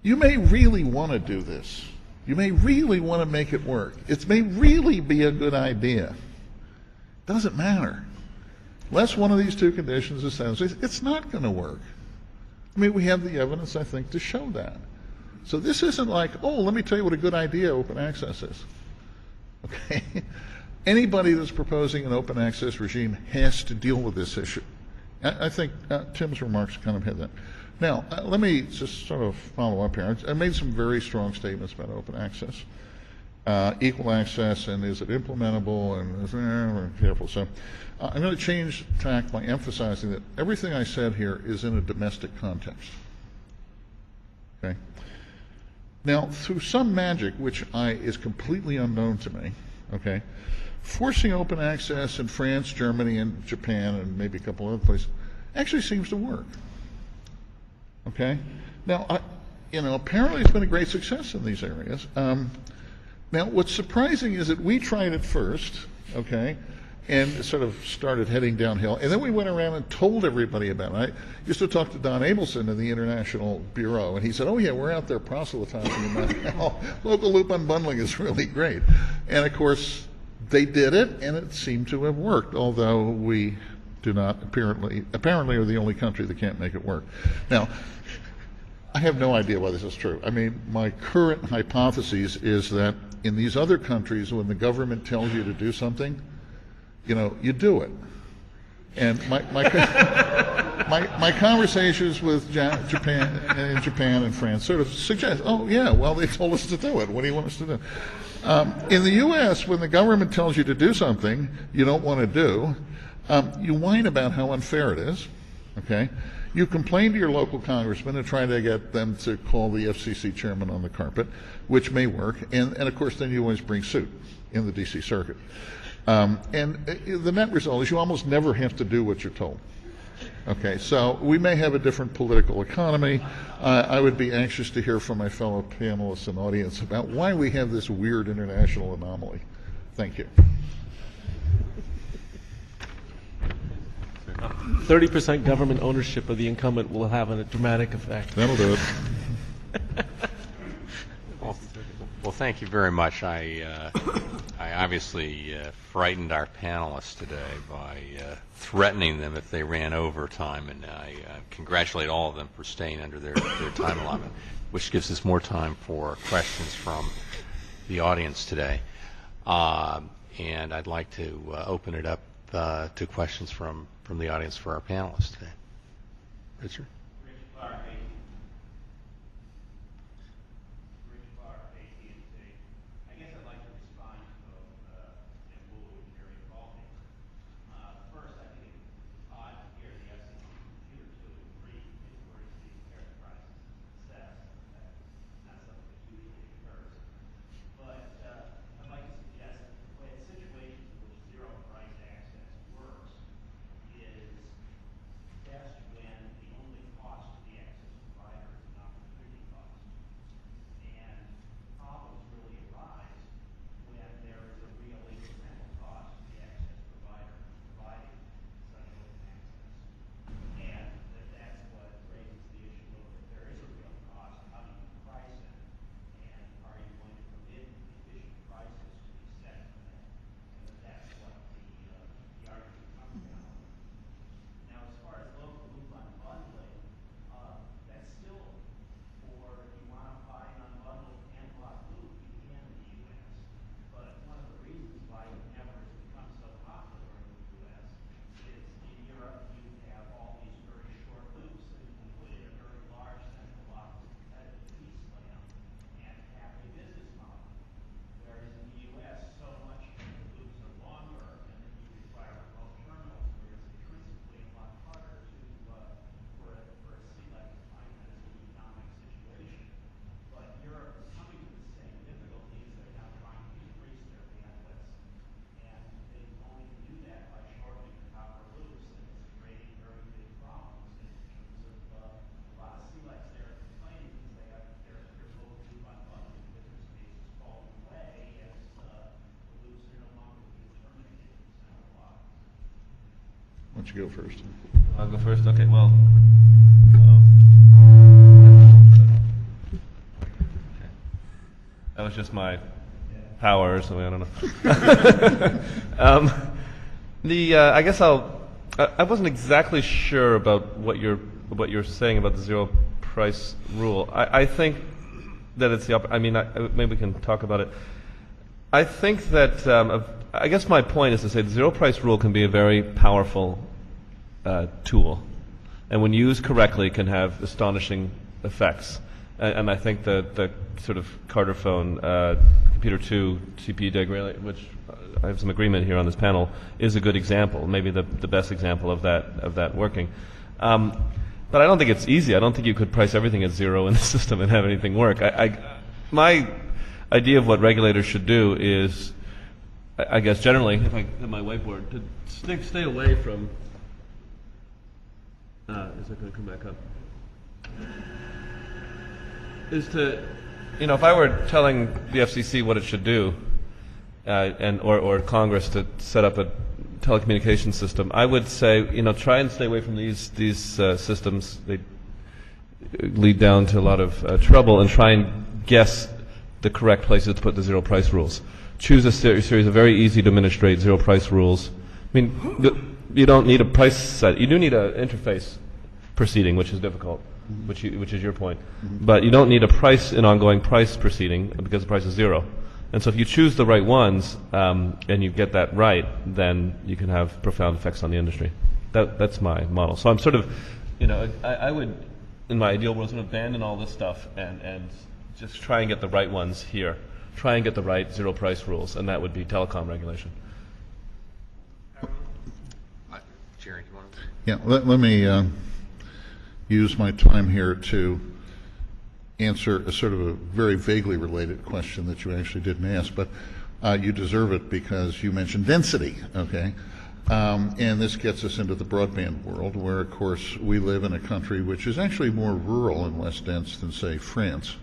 You may really want to do this. You may really want to make it work. It may really be a good idea. Doesn't matter. Unless one of these two conditions is satisfied, it's not going to work. We have the evidence, I think, to show that. So this isn't like, oh, let me tell you what a good idea open access is. Okay? Anybody that's proposing an open access regime has to deal with this issue. I think Tim's remarks kind of had that. Now, let me just sort of follow up here. I made some very strong statements about open access. Equal access, and is it implementable, and careful. So I'm going to change tack by emphasizing that everything I said here is in a domestic context. Okay? Now, through some magic, which is completely unknown to me, okay, forcing open access in France, Germany, and Japan, and maybe a couple other places, actually seems to work. Okay? Now, apparently it's been a great success in these areas. Now, what's surprising is that we tried it first, okay, and it sort of started heading downhill, and then we went around and told everybody about it. I used to talk to Don Abelson in the International Bureau, and he said, oh yeah, we're out there proselytizing about how local loop unbundling is really great. And of course, they did it, and it seemed to have worked, although we do not apparently are the only country that can't make it work. Now, I have no idea why this is true. My current hypothesis is that in these other countries, when the government tells you to do something, you do it. And my conversations with Japan and France sort of suggest, oh yeah, well they told us to do it. What do you want us to do? In the U.S., when the government tells you to do something you don't want to do, you whine about how unfair it is. Okay. You complain to your local congressman and try to get them to call the FCC chairman on the carpet, which may work, and of course then you always bring suit in the D.C. circuit. And the net result is you almost never have to do what you're told. Okay, so we may have a different political economy. I would be anxious to hear from my fellow panelists and audience about why we have this weird international anomaly. Thank you. 30% government ownership of the incumbent will have a dramatic effect. That'll do it. Well, thank you very much. I obviously frightened our panelists today by threatening them if they ran over time, and I congratulate all of them for staying under their time allotment, which gives us more time for questions from the audience today. And I'd like to open it up to questions from the audience for our panelists today. Richard? don't you go first? I'll go first. Okay. Well. That was just my power or something. I don't know. I guess I wasn't exactly sure about what you're saying about the zero price rule. I think that it's the. I mean, maybe we can talk about it. I think that I guess my point is to say the zero price rule can be a very powerful tool, and when used correctly, can have astonishing effects. And I think the sort of Carter phone, computer 2, CPU degradation, which I have some agreement here on this panel, is a good example, maybe the best example of that working. But I don't think it's easy. I don't think you could price everything at zero in the system and have anything work. My idea of what regulators should do is, I guess generally, if I have my whiteboard, to stay away from. Is that going to come back up? Is to, if I were telling the FCC what it should do, or Congress to set up a telecommunications system, I would say, try and stay away from these systems. They lead down to a lot of trouble, and try and guess the correct places to put the zero price rules. Choose a series of very easy to administrate zero price rules. I mean, you don't need a price set. You do need an interface proceeding, which is difficult. Which is your point. But you don't need an ongoing price proceeding because the price is zero. And so if you choose the right ones and you get that right, then you can have profound effects on the industry. That's my model. So I'm sort of, I would, in my ideal world, sort of abandon all this stuff and just try and get the right ones here. Try and get the right zero price rules, and that would be telecom regulation. Jerry, you want to? Yeah, let me use my time here to answer a sort of a very vaguely related question that you actually didn't ask, but you deserve it because you mentioned density, okay? And this gets us into the broadband world, where, of course, we live in a country which is actually more rural and less dense than, say, France.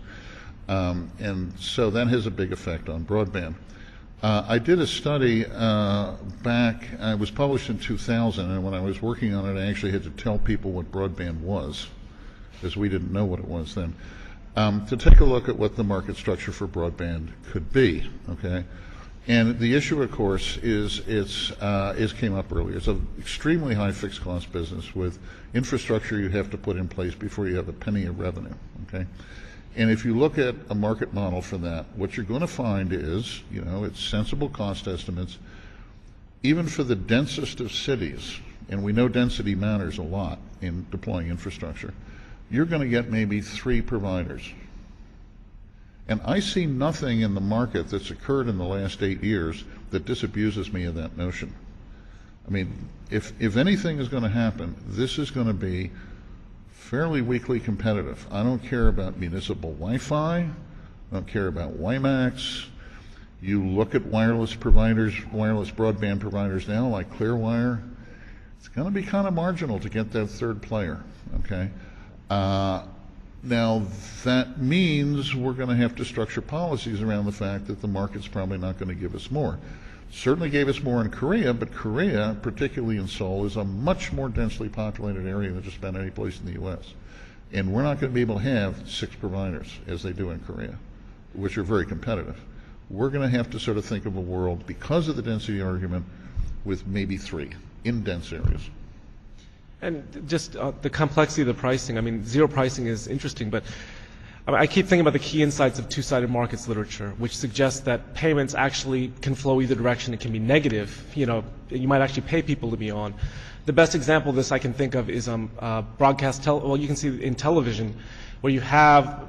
And so that has a big effect on broadband. I did a study it was published in 2000, and when I was working on it, I actually had to tell people what broadband was, because we didn't know what it was then, to take a look at what the market structure for broadband could be, okay? And the issue, of course, is came up earlier. It's an extremely high fixed cost business with infrastructure you have to put in place before you have a penny of revenue, okay? And if you look at a market model for that, what you're going to find is, it's sensible cost estimates, even for the densest of cities, and we know density matters a lot in deploying infrastructure, you're going to get maybe 3 providers. And I see nothing in the market that's occurred in the last 8 years that disabuses me of that notion. I mean, if anything is going to happen, this is going to be fairly weakly competitive. I don't care about municipal Wi-Fi. I don't care about WiMAX. You look at wireless providers, wireless broadband providers now, like Clearwire. It's going to be kind of marginal to get that third player, okay? Now, that means we're going to have to structure policies around the fact that the market's probably not going to give us more. Certainly gave us more in Korea, but Korea, particularly in Seoul, is a much more densely populated area than just about any place in the U.S. And we're not going to be able to have 6 providers, as they do in Korea, which are very competitive. We're going to have to sort of think of a world, because of the density argument, with maybe 3 in dense areas. And just the complexity of the pricing, I mean, zero pricing is interesting, but I keep thinking about the key insights of two-sided markets literature, which suggests that payments actually can flow either direction. It can be negative. You might actually pay people to be on. The best example of this I can think of is broadcast. You can see in television, where you have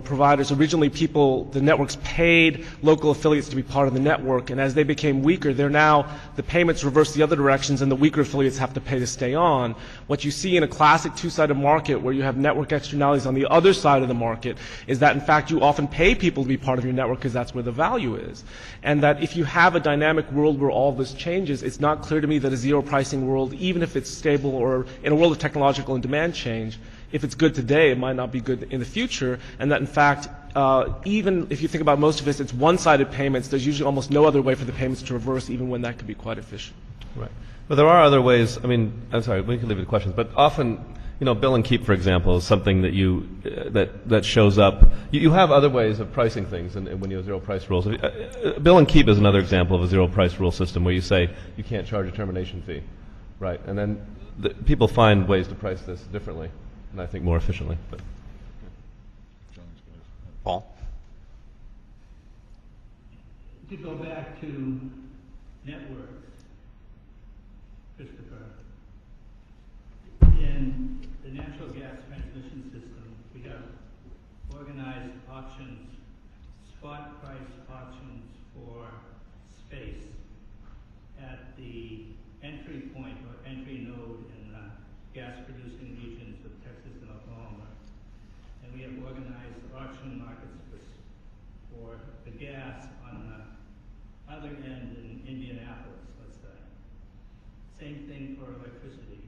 providers. Originally, the networks paid local affiliates to be part of the network, and as they became weaker, the payments reverse the other directions, and the weaker affiliates have to pay to stay on. What you see in a classic two-sided market, where you have network externalities on the other side of the market, is that in fact you often pay people to be part of your network because that's where the value is. And that if you have a dynamic world where all this changes, it's not clear to me that a zero pricing world, even if it's stable or in a world of technological and demand change, if it's good today, it might not be good in the future, and that in fact, even if you think about most of this, it's one-sided payments. There's usually almost no other way for the payments to reverse, even when that could be quite efficient. Right. But there are other ways. I mean, I'm sorry, we can leave it to questions. But often, bill and keep, for example, is something that that shows up. You have other ways of pricing things, and when you have zero price rules. Bill and keep is another example of a zero price rule system where you say you can't charge a termination fee, right? And then people find ways to price this differently, and I think more efficiently. But. Paul? To go back to networks, Christopher, in the natural gas transmission system, we have organized auctions, spot price auctions for space at the entry point or entry node in the gas-producing regions of Texas and Oklahoma. And we have organized auction markets for the gas on the other end in Indianapolis, let's say. Same thing for electricity.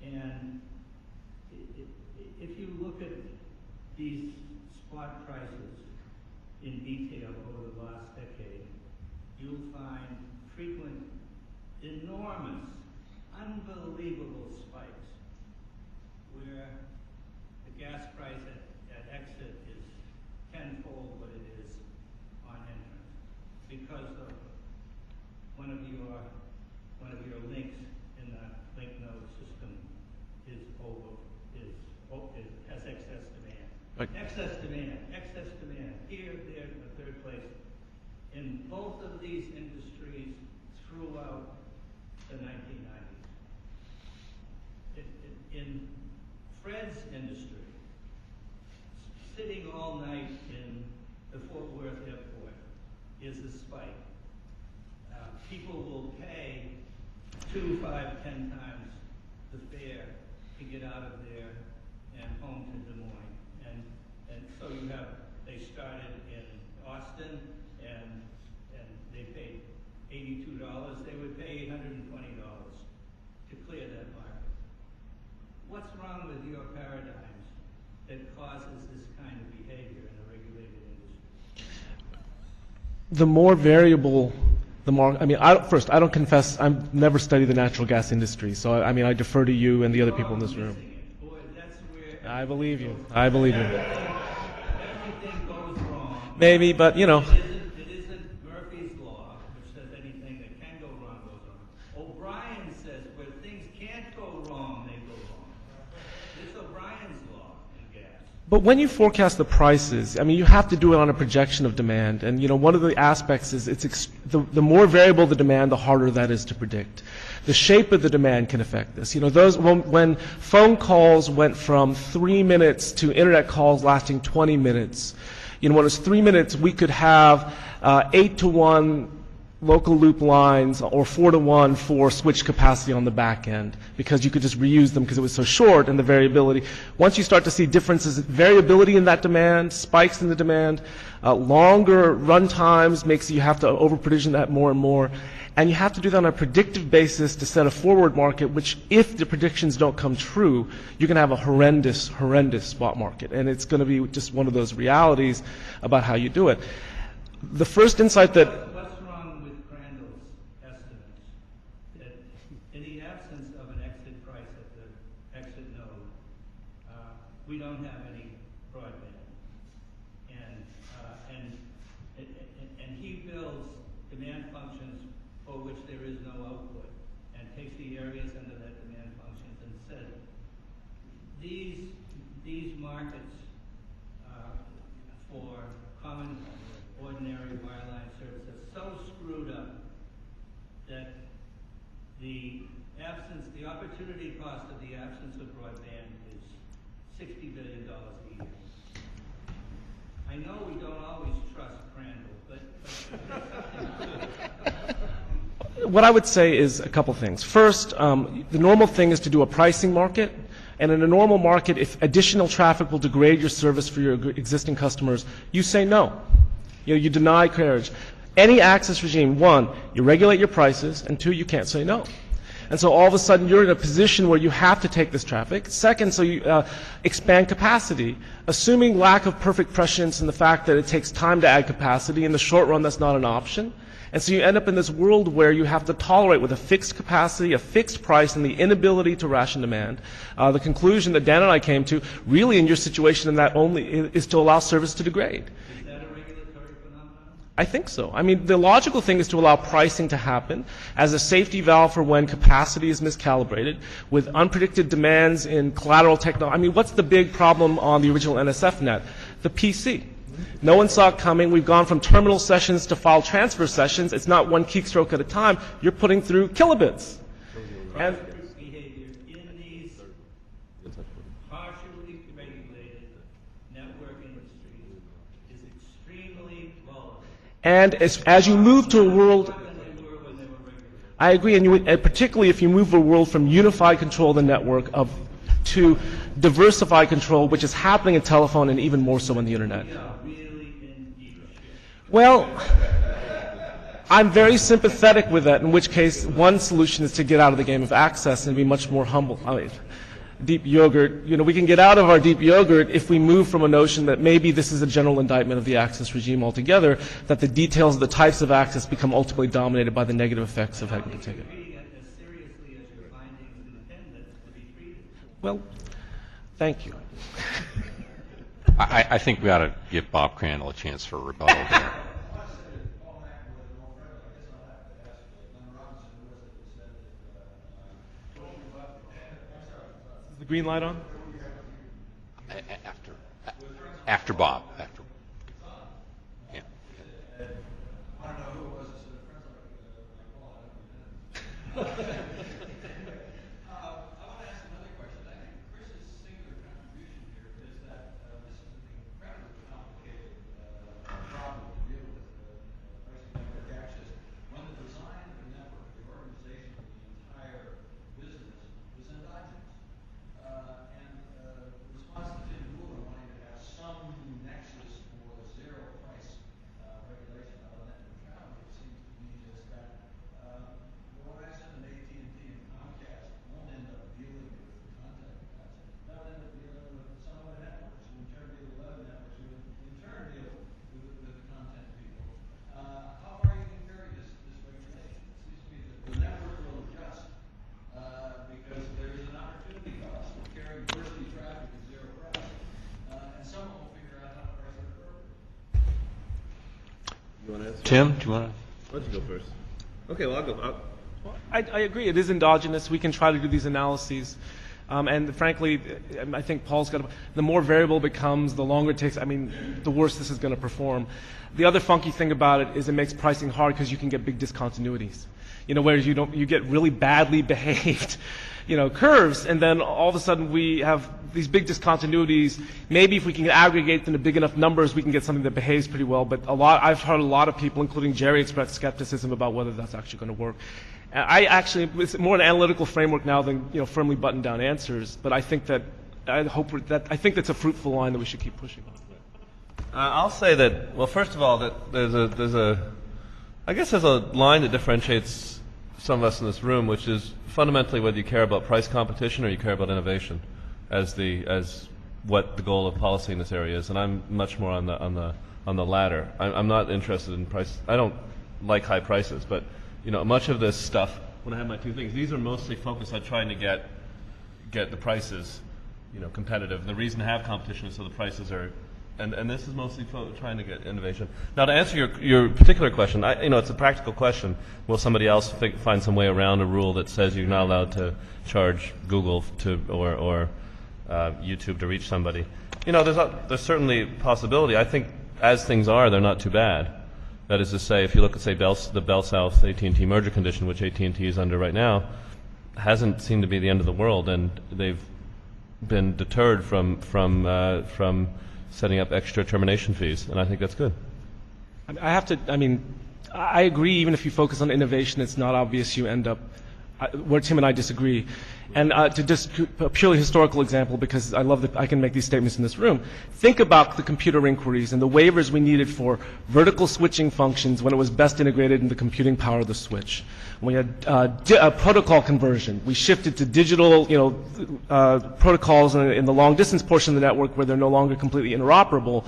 And if you look at these spot prices in detail over the last decade, you'll find frequent, enormous, unbelievable spikes where the gas price at exit is tenfold what it is on entrance because of one of your links in the link node system has excess demand. Excess demand. Here, there, in the third place. In both of these industries throughout the 1990s. In Fred's industry, sitting all night in the Fort Worth airport is a spike. People will pay 2, 5, 10 times the fare to get out of there and home to Des Moines. And so they started in Austin and they paid $82. They would pay $820 to clear that market. What's wrong with your paradigms that causes this kind of behavior in a regulated industry? The more variable the market, I don't confess, I've never studied the natural gas industry, so I defer to you and the other people in this room. Boy, that's where I believe you. everything goes wrong. Maybe, but It isn't Murphy's Law, which says anything that can go wrong goes wrong. O'Brien says where things can't go wrong, they go wrong. It's O'Brien's Law in gas. But when you forecast the prices, you have to do it on a projection of demand. And, one of the aspects is the more variable the demand, the harder that is to predict. The shape of the demand can affect this. When phone calls went from 3 minutes to internet calls lasting 20 minutes, when it was 3 minutes, we could have 8-to-1 local loop lines or 4-to-1 for switch capacity on the back end because you could just reuse them because it was so short and the variability. Once you start to see differences, variability in that demand, spikes in the demand, longer run times makes you have to over-provision that more and more. And you have to do that on a predictive basis to set a forward market, which if the predictions don't come true, you're going to have a horrendous, horrendous spot market. And it's going to be just one of those realities about how you do it. The first insight that What's wrong with Crandall's estimates that in the absence of an exit price at the exit node, we don't have any broadband. And he builds demand functions for which there is no output and takes the areas under that demand functions and says these markets for common ordinary wireline service are so screwed up that the opportunity cost of the absence of broadband is $60 billion a year. I know we don't always trust Crandall, but what I would say is a couple things. First, the normal thing is to do a pricing market. And in a normal market, if additional traffic will degrade your service for your existing customers, you say no. You deny carriage. Any access regime, 1, you regulate your prices, and 2, you can't say no. And so all of a sudden you're in a position where you have to take this traffic. Second, so you expand capacity. Assuming lack of perfect prescience and the fact that it takes time to add capacity, in the short run that's not an option. And so you end up in this world where you have to tolerate with a fixed capacity, a fixed price, and the inability to ration demand. The conclusion that Dan and I came to, really in your situation, and that only is to allow service to degrade. Is that a regulatory phenomenon? I think so. I mean, the logical thing is to allow pricing to happen as a safety valve for when capacity is miscalibrated, with unpredicted demands in collateral technology. I mean, what's the big problem on the original NSF net? The PC. No one saw it coming. We've gone from terminal sessions to file transfer sessions. It's not one keystroke at a time. You're putting through kilobits. And Behavior in these partially regulated network industries is extremely volatile. And as you move to a world, More than they were when they were regulated. I agree, and particularly if you move a world from unified control of the network to diversified control, which is happening in telephone and even more so on the internet. We are really in deep shit. Well, I'm very sympathetic with that, in which case one solution is to get out of the game of access and be much more humble. I mean, deep yogurt, we can get out of our deep yogurt if we move from a notion that maybe this is a general indictment of the access regime altogether, that the details of the types of access become ultimately dominated by the negative effects of having to take it. Treating it as seriously as your findings intend it to be treated. Well, thank you. I think we ought to give Bob Crandall a chance for a rebuttal there. Is the green light on? After Bob. Yeah. Tim, do you want to? Why don't you go first? Okay, well, I'll go. I agree. It is endogenous. We can try to do these analyses. And frankly, I think Paul's got the more variable it becomes, the longer it takes, the worse this is going to perform. The other funky thing about it is it makes pricing hard because you can get big discontinuities. Whereas you get really badly behaved, curves, and then all of a sudden we have these big discontinuities. Maybe if we can aggregate them to big enough numbers, we can get something that behaves pretty well. But I've heard a lot of people, including Jerry, express skepticism about whether that's actually going to work. It's more an analytical framework now than firmly buttoned down answers. But I think I think that's a fruitful line that we should keep pushing on. I'll say that. Well, first of all, that there's a line that differentiates some of us in this room, which is fundamentally whether you care about price competition or you care about innovation, as what the goal of policy in this area is. And I'm much more on the latter. I'm not interested in price. I don't like high prices, but much of this stuff. When I have my two things, these are mostly focused on trying to get the prices, competitive. The reason to have competition is so the prices are. And this is mostly trying to get innovation. Now, to answer your particular question, it's a practical question. Will somebody else find some way around a rule that says you're not allowed to charge Google or YouTube to reach somebody? There's certainly a possibility. I think as things are, they're not too bad. That is to say, if you look at, say, the Bell South AT&T merger condition, which AT&T is under right now, hasn't seemed to be the end of the world, and they've been deterred from setting up extra termination fees, and I think that's good. I agree, even if you focus on innovation, it's not obvious you end up where Tim and I disagree. And to just a purely historical example, because I love that I can make these statements in this room, think about the computer inquiries and the waivers we needed for vertical switching functions when it was best integrated in the computing power of the switch. We had protocol conversion. We shifted to digital, protocols in the long distance portion of the network where they're no longer completely interoperable.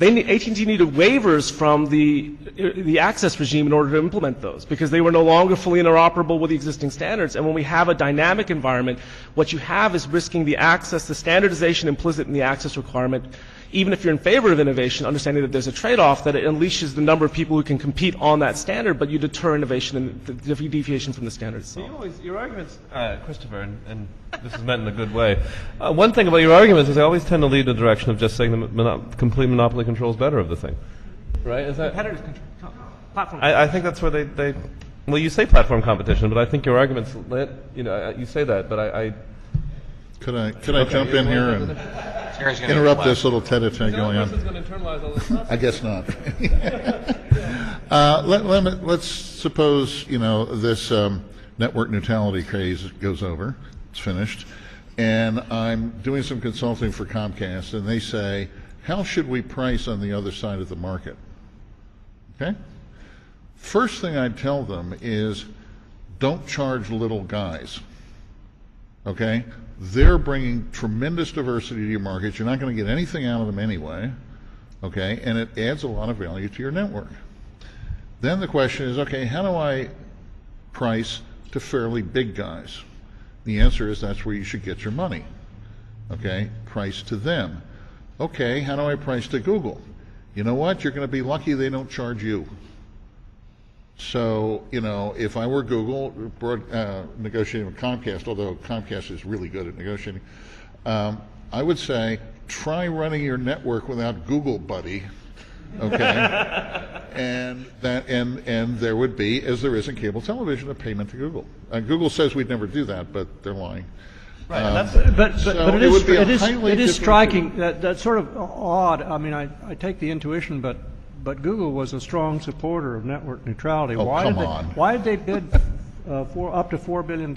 AT&T needed waivers from the access regime in order to implement those because they were no longer fully interoperable with the existing standards. And when we have a dynamic environment, what you have is risking the access, the standardization implicit in the access requirement, even if you're in favor of innovation, understanding that there's a trade-off, that it unleashes the number of people who can compete on that standard, but you deter innovation and the deviation from the standard itself. Your arguments, Christopher, and this is meant in a good way. One thing about your arguments is they always tend to lead in the direction of just saying the complete monopoly control is better of the thing. Right? Is that? Competitors control. Platform. I think that's where they well, you say platform competition, but I think your arguments, you say that, but I Could I jump in here and interrupt this little tete-a-tete going on? I guess not. Let's suppose, this network neutrality craze goes over. It's finished. And I'm doing some consulting for Comcast, and they say, how should we price on the other side of the market? Okay? First thing I'd tell them is, don't charge little guys. Okay? They're bringing tremendous diversity to your market. You're not going to get anything out of them anyway, okay? And it adds a lot of value to your network. Then the question is, okay, how do I price to fairly big guys? The answer is that's where you should get your money, okay? Price to them. Okay, how do I price to Google? You know what? You're going to be lucky they don't charge you. So, if I were Google negotiating with Comcast, although Comcast is really good at negotiating, I would say try running your network without Google Buddy, okay? and there would be, as there is in cable television, a payment to Google. Google says we'd never do that, but they're lying. Right, but it is striking that's sort of odd. I mean, I take the intuition, but Google was a strong supporter of network neutrality. Oh, why did they bid for up to $4 billion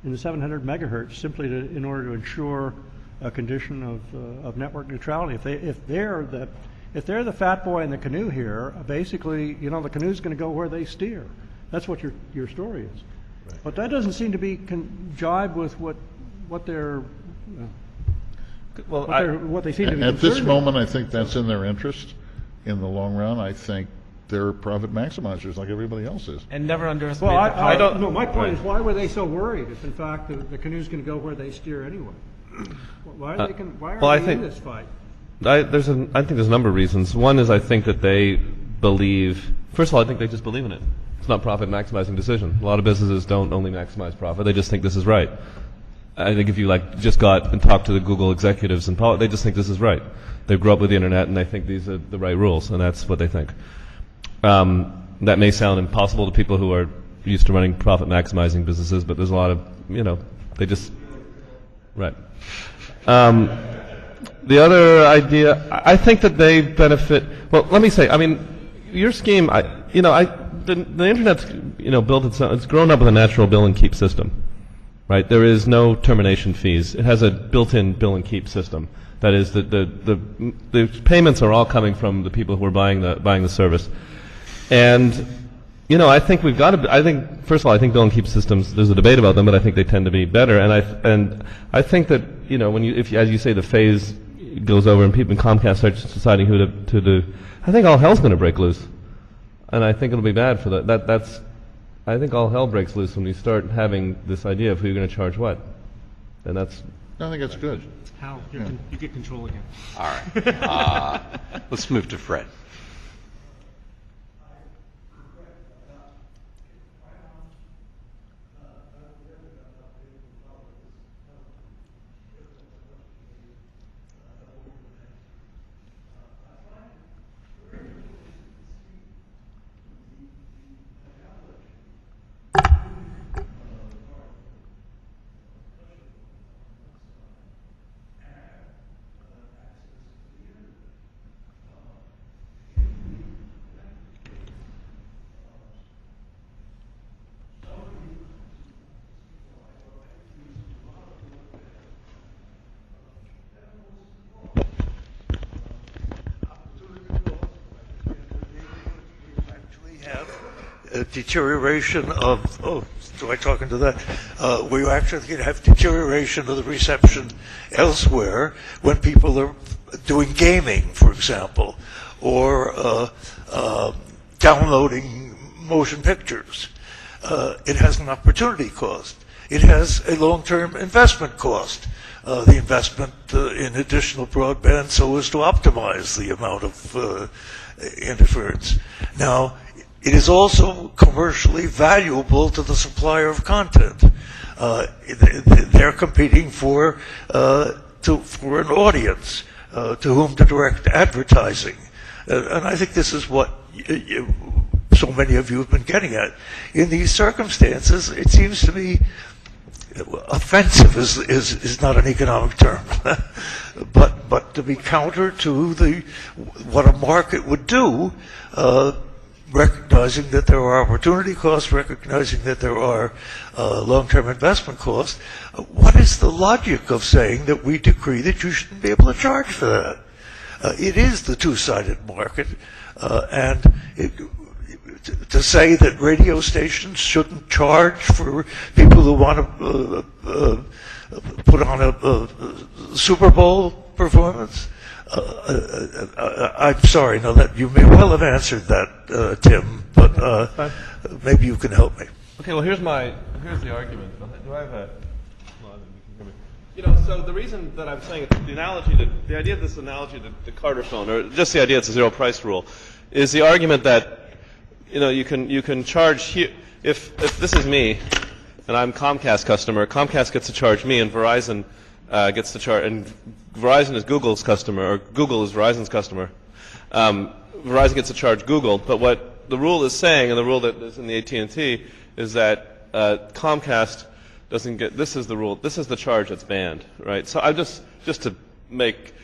in the 700 megahertz simply in order to ensure a condition of network neutrality? If they're the fat boy in the canoe here, basically, the canoe's going to go where they steer. That's what your story is. Right. But that doesn't seem to be jibe with what they're. What they seem to be at this moment, I think that's in their interest. In the long run, I think they're profit maximizers like everybody else is. And never underestimate. Well, I don't. No, my point is, why were they so worried if, in fact, the canoe's going to go where they steer anyway? Why are they in this fight? I think there's a number of reasons. One is I think that they believe. First of all, I think they just believe in it. It's not profit maximizing decision. A lot of businesses don't only maximize profit; they just think this is right. I think if you just got and talked to the Google executives and they just think this is right. They grew up with the internet and they think these are the right rules, and that's what they think. That may sound impossible to people who are used to running profit maximizing businesses, but there's a lot of they just right. The other idea, I think that they benefit. Well, let me say, I mean, your scheme, the internet's built itself. It's grown up with a natural bill and keep system. Right, there is no termination fees. It has a built-in bill and keep system. That is, the payments are all coming from the people who are buying the service. And I think we've got to. I think first of all, I think bill and keep systems. There's a debate about them, but I think they tend to be better. And I think that when if as you say the phase goes over and people in Comcast start deciding who to do, I think all hell's going to break loose, and I think it'll be bad for that. That's. I think all hell breaks loose when we start having this idea of who you're going to charge what. And I think that's good. How? You get control again. All right. Let's move to Fred. Deterioration of, do I talk into that? Where you actually have deterioration of the reception elsewhere when people are doing gaming, for example, or downloading motion pictures. It has an opportunity cost. It has a long-term investment cost. The investment in additional broadband so as to optimize the amount of interference. Now, it is also commercially valuable to the supplier of content. They're competing for an audience to whom to direct advertising. And I think this is what so many of you have been getting at. In these circumstances, it seems to me offensive is not an economic term, but to be counter to what a market would do, recognizing that there are opportunity costs, recognizing that there are long-term investment costs. What is the logic of saying that we decree that you shouldn't be able to charge for that? It is the two-sided market, and to say that radio stations shouldn't charge for people who want to put on a Super Bowl performance, I'm sorry, no, that you may well have answered that, Tim, but maybe you can help me. Okay, well, here's the argument. Do I have a? You know, so the reason that I'm saying the idea of this analogy to the Carter phone, or just the idea it's a zero price rule, is the argument that you can charge here. If this is me, and I'm Comcast customer, Comcast gets to charge me, and Verizon gets to charge, and Verizon is Google's customer, or Google is Verizon's customer. Verizon gets to charge Google, but what the rule is saying, and the rule that is in the AT&T, is that Comcast doesn't get. This is the rule. This is the charge that's banned, right? So I just to make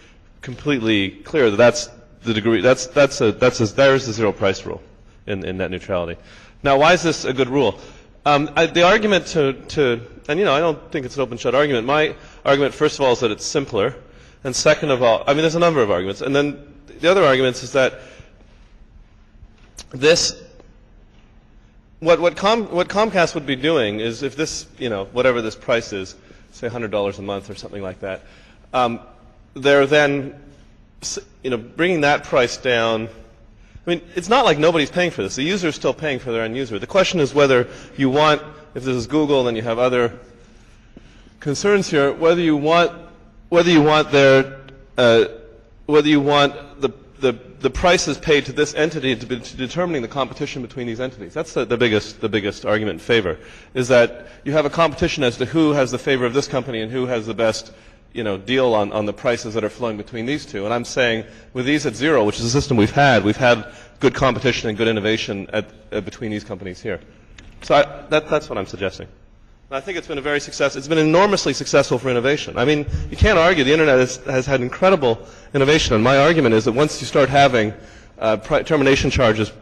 completely clear that that's the degree. There's the zero price rule in net neutrality. Now, why is this a good rule? The argument and I don't think it's an open shut argument. My argument, first of all, is that it's simpler, and second of all, there's a number of arguments, and then the other arguments is that what Comcast would be doing is, if this, whatever this price is, say $100 a month or something like that, they're then, bringing that price down. It's not like nobody's paying for this. The user is still paying for their end user. The question is whether you want, if this is Google, then you have other concerns here, whether you want the prices paid to this entity to be determining the competition between these entities. That's the biggest argument in favor, is that you have a competition as to who has the favor of this company and who has the best deal on the prices that are flowing between these two. And I'm saying with these at zero, which is a system we've had good competition and good innovation between these companies here. So that's what I'm suggesting. And I think it's been it's been enormously successful for innovation. You can't argue the internet has had incredible innovation, and my argument is that once you start having termination charges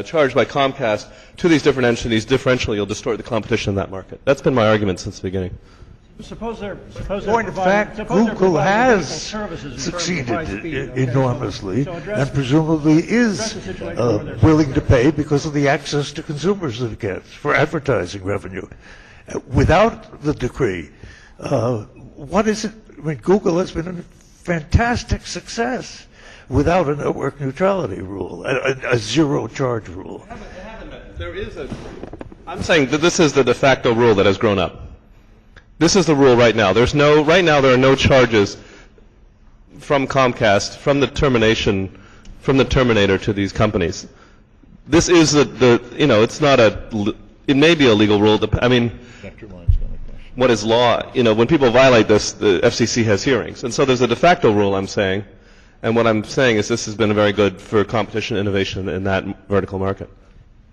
charged by Comcast to these different entities differentially, you'll distort the competition in that market. That's been my argument since the beginning. Point of fact, Google has succeeded enormously, and presumably is willing to pay because of the access to consumers that it gets for advertising revenue. Without the decree, what is it? Google has been a fantastic success without a network neutrality rule, a zero charge rule. I'm saying that this is the de facto rule that has grown up. This is the rule right now. Right now there are no charges from Comcast, from the terminator to these companies. This is it's not it may be a legal rule. What is law? When people violate this, the FCC has hearings. And so there's a de facto rule, I'm saying. And what I'm saying is this has been very good for competition and innovation in that vertical market.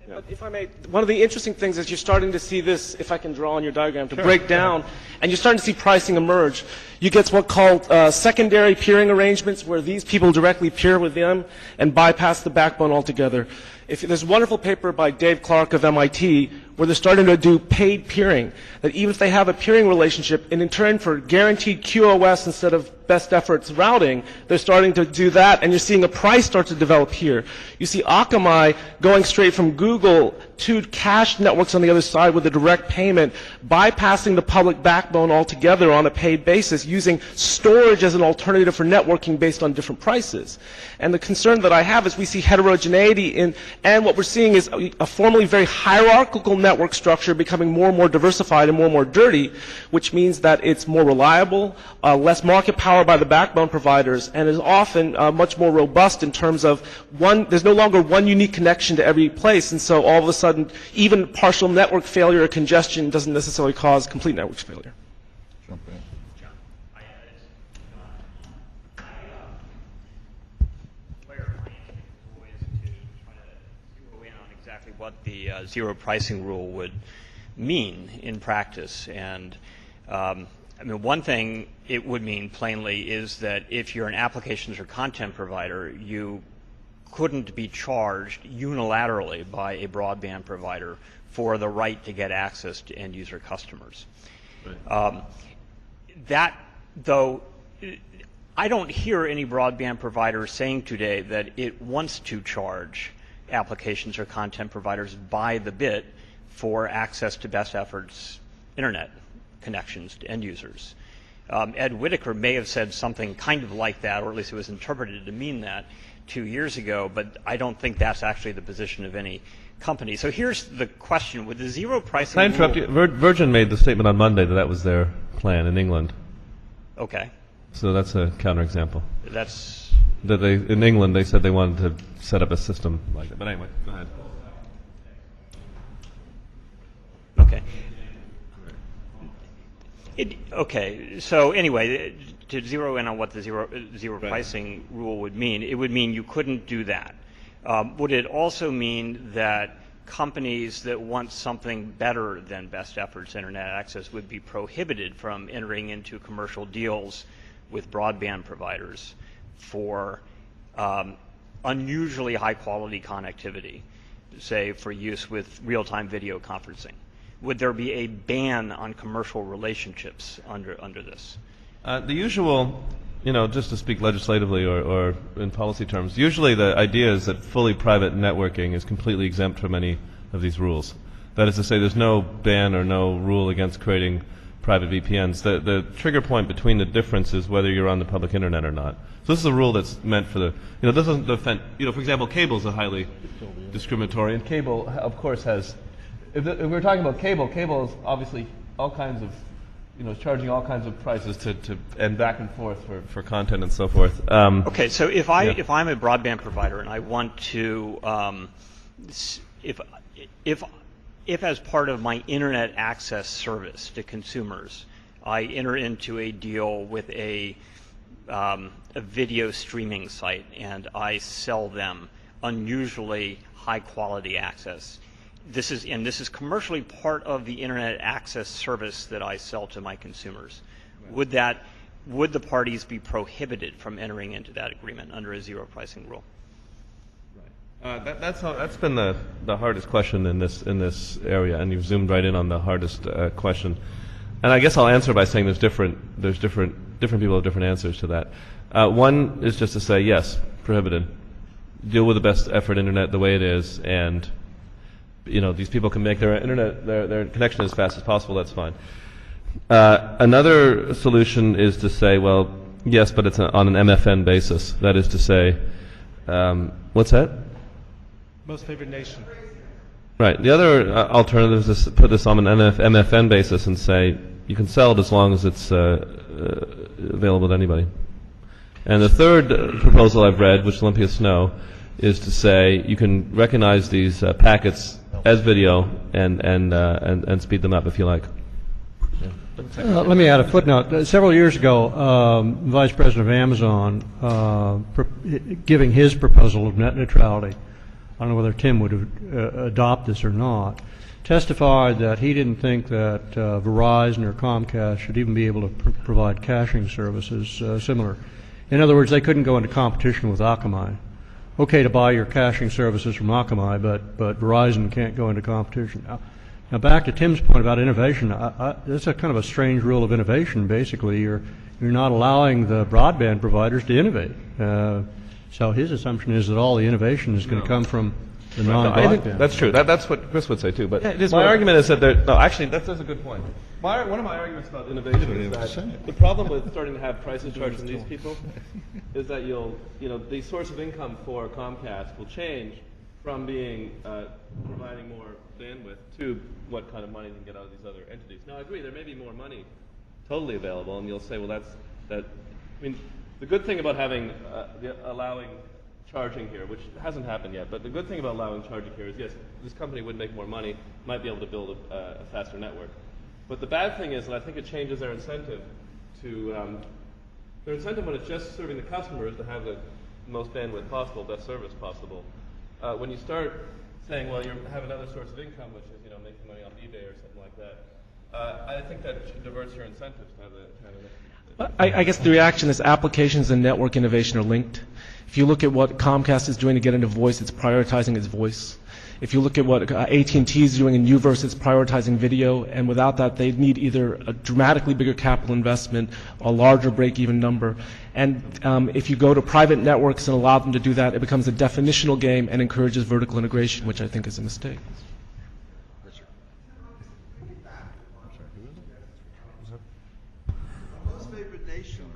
But if I may, one of the interesting things is you're starting to see this, if I can draw on your diagram, to break down, and you're starting to see pricing emerge. You get what's called secondary peering arrangements, where these people directly peer with them and bypass the backbone altogether. There's a wonderful paper by Dave Clark of MIT where they're starting to do paid peering, that even if they have a peering relationship, and in turn for guaranteed QoS instead of best efforts routing, they're starting to do that, and you're seeing a price start to develop here. You see Akamai going straight from Google to cached networks on the other side with a direct payment, bypassing the public backbone altogether on a paid basis, using storage as an alternative for networking based on different prices. And the concern that I have is we see heterogeneity and what we're seeing is a formerly very hierarchical network structure becoming more and more diversified and more dirty, which means that it's more reliable, less market power by the backbone providers, and is often much more robust in terms of there's no longer one unique connection to every place, and so all of a sudden even partial network failure or congestion doesn't necessarily cause complete network failure. Jump in. What the zero pricing rule would mean in practice. And I mean, one thing it would mean plainly is that if you're an applications or content provider, you couldn't be charged unilaterally by a broadband provider for the right to get access to end user customers. Right. That, though, I don't hear any broadband provider saying today that it wants to charge applications or content providers by the bit for access to best efforts internet connections to end users. Ed Whitaker may have said something kind of like that, or at least it was interpreted to mean that 2 years ago, but I don't think that's actually the position of any company. So here's the question: with the zero pricing Can I interrupt you? Virgin made the statement on Monday that that was their plan in England. Okay. So that's a counterexample. That's that they in England they said they wanted to set up a system like that. But anyway, go ahead. okay. Okay. So anyway, to zero in on what the zero Right. pricing rule would mean, it would mean you couldn't do that. Would it also mean that companies that want something better than best efforts internet access would be prohibited from entering into commercial deals with broadband providers for unusually high quality connectivity, say for use with real-time video conferencing? Would there be a ban on commercial relationships under this? The usual, just to speak legislatively or in policy terms, usually the idea is that fully private networking is completely exempt from any of these rules. That is to say, there's no ban or no rule against creating private VPNs. The trigger point between the difference is whether you're on the public internet or not. So this is a rule that's meant for the, this doesn't defend, for example, cable is a highly discriminatory, and cable, of course, has, if we're talking about cable is obviously all kinds of, charging all kinds of prices to and back and forth for content and so forth. Okay, so if I'm a broadband provider and I want to, if as part of my internet access service to consumers, I enter into a deal with a video streaming site and I sell them unusually high quality access. This is commercially part of the internet access service that I sell to my consumers. Right. Would the parties be prohibited from entering into that agreement under a zero pricing rule? Right. That's been the hardest question in this area, and you've zoomed right in on the hardest question. And I guess I'll answer by saying there's different people have different answers to that. One is just to say yes, prohibited. Deal with the best effort internet the way it is, and these people can make their internet, their connection as fast as possible. That's fine. Another solution is to say, well, yes, but it's on an MFN basis. That is to say, what's that? Most favored nation. Right. The other alternative is to put this on an MFN basis and say you can sell it as long as it's available to anybody. And the third proposal I've read, which Olympias know, is to say you can recognize these packets as video and speed them up if you like. Yeah. Let me add a footnote. Several years ago, Vice President of Amazon, giving his proposal of net neutrality, I don't know whether Tim would adopt this or not, testified that he didn't think that Verizon or Comcast should even be able to provide caching services similar. In other words, they couldn't go into competition with Akamai. Okay to buy your caching services from Akamai, but Verizon can't go into competition. Now back to Tim's point about innovation, this is a kind of a strange rule of innovation. Basically, you're not allowing the broadband providers to innovate. So his assumption is that all the innovation is going to come from the non-broadband. That's true. That's what Chris would say too. But my argument is that that's a good point. One of my arguments about innovation is that the problem with starting to have prices charged from these people is that the source of income for Comcast will change from being providing more bandwidth to what kind of money you can get out of these other entities. Now, I agree, there may be more money totally available, and you'll say, well, I mean, the good thing about having allowing charging here, which hasn't happened yet, but the good thing about allowing charging here is, yes, this company would make more money, might be able to build a faster network. But the bad thing is that I think it changes their incentive when it's just serving the customers to have the most bandwidth possible, best service possible. When you start saying, well, you have another source of income, which is making money off eBay or something like that, I think that diverts your incentives to have I guess the reaction is applications and network innovation are linked. If you look at what Comcast is doing to get into voice, it's prioritizing its voice. If you look at what AT&T is doing in UVerse, it's prioritizing video, and without that, they need either a dramatically bigger capital investment, a larger break-even number. And if you go to private networks and allow them to do that, it becomes a definitional game and encourages vertical integration, which I think is a mistake.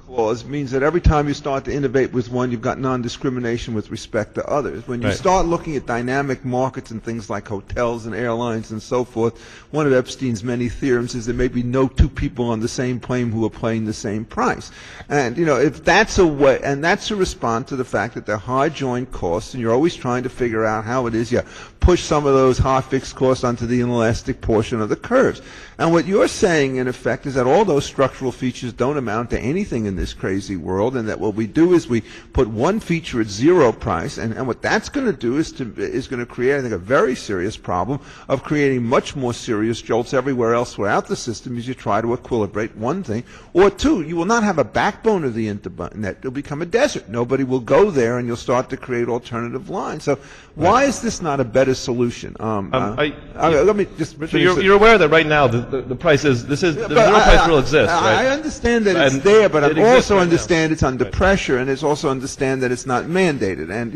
Clause means that every time you start to innovate with one, you've got non-discrimination with respect to others. When you start looking at dynamic markets and things like hotels and airlines and so forth, one of Epstein's many theorems is there may be no two people on the same plane who are paying the same price. And, if that's a way, and that's a response to the fact that they're high joint costs, and you're always trying to figure out how it is you push some of those high fixed costs onto the inelastic portion of the curves. And what you're saying, in effect, is that all those structural features don't amount to anything in this crazy world, and that what we do is we put one feature at zero price, and what that's going to do is going to create, I think, a very serious problem of creating much more serious jolts everywhere else throughout the system as you try to equilibrate one thing. Or two, you will not have a backbone of the internet. It'll become a desert. Nobody will go there, and you'll start to create alternative lines. So why is this not a better solution? Let me just so you're aware that right now the price is the zero price rule exists, right? I understand that it's there, but I also understand it's under pressure, and it's also understand that it's not mandated. And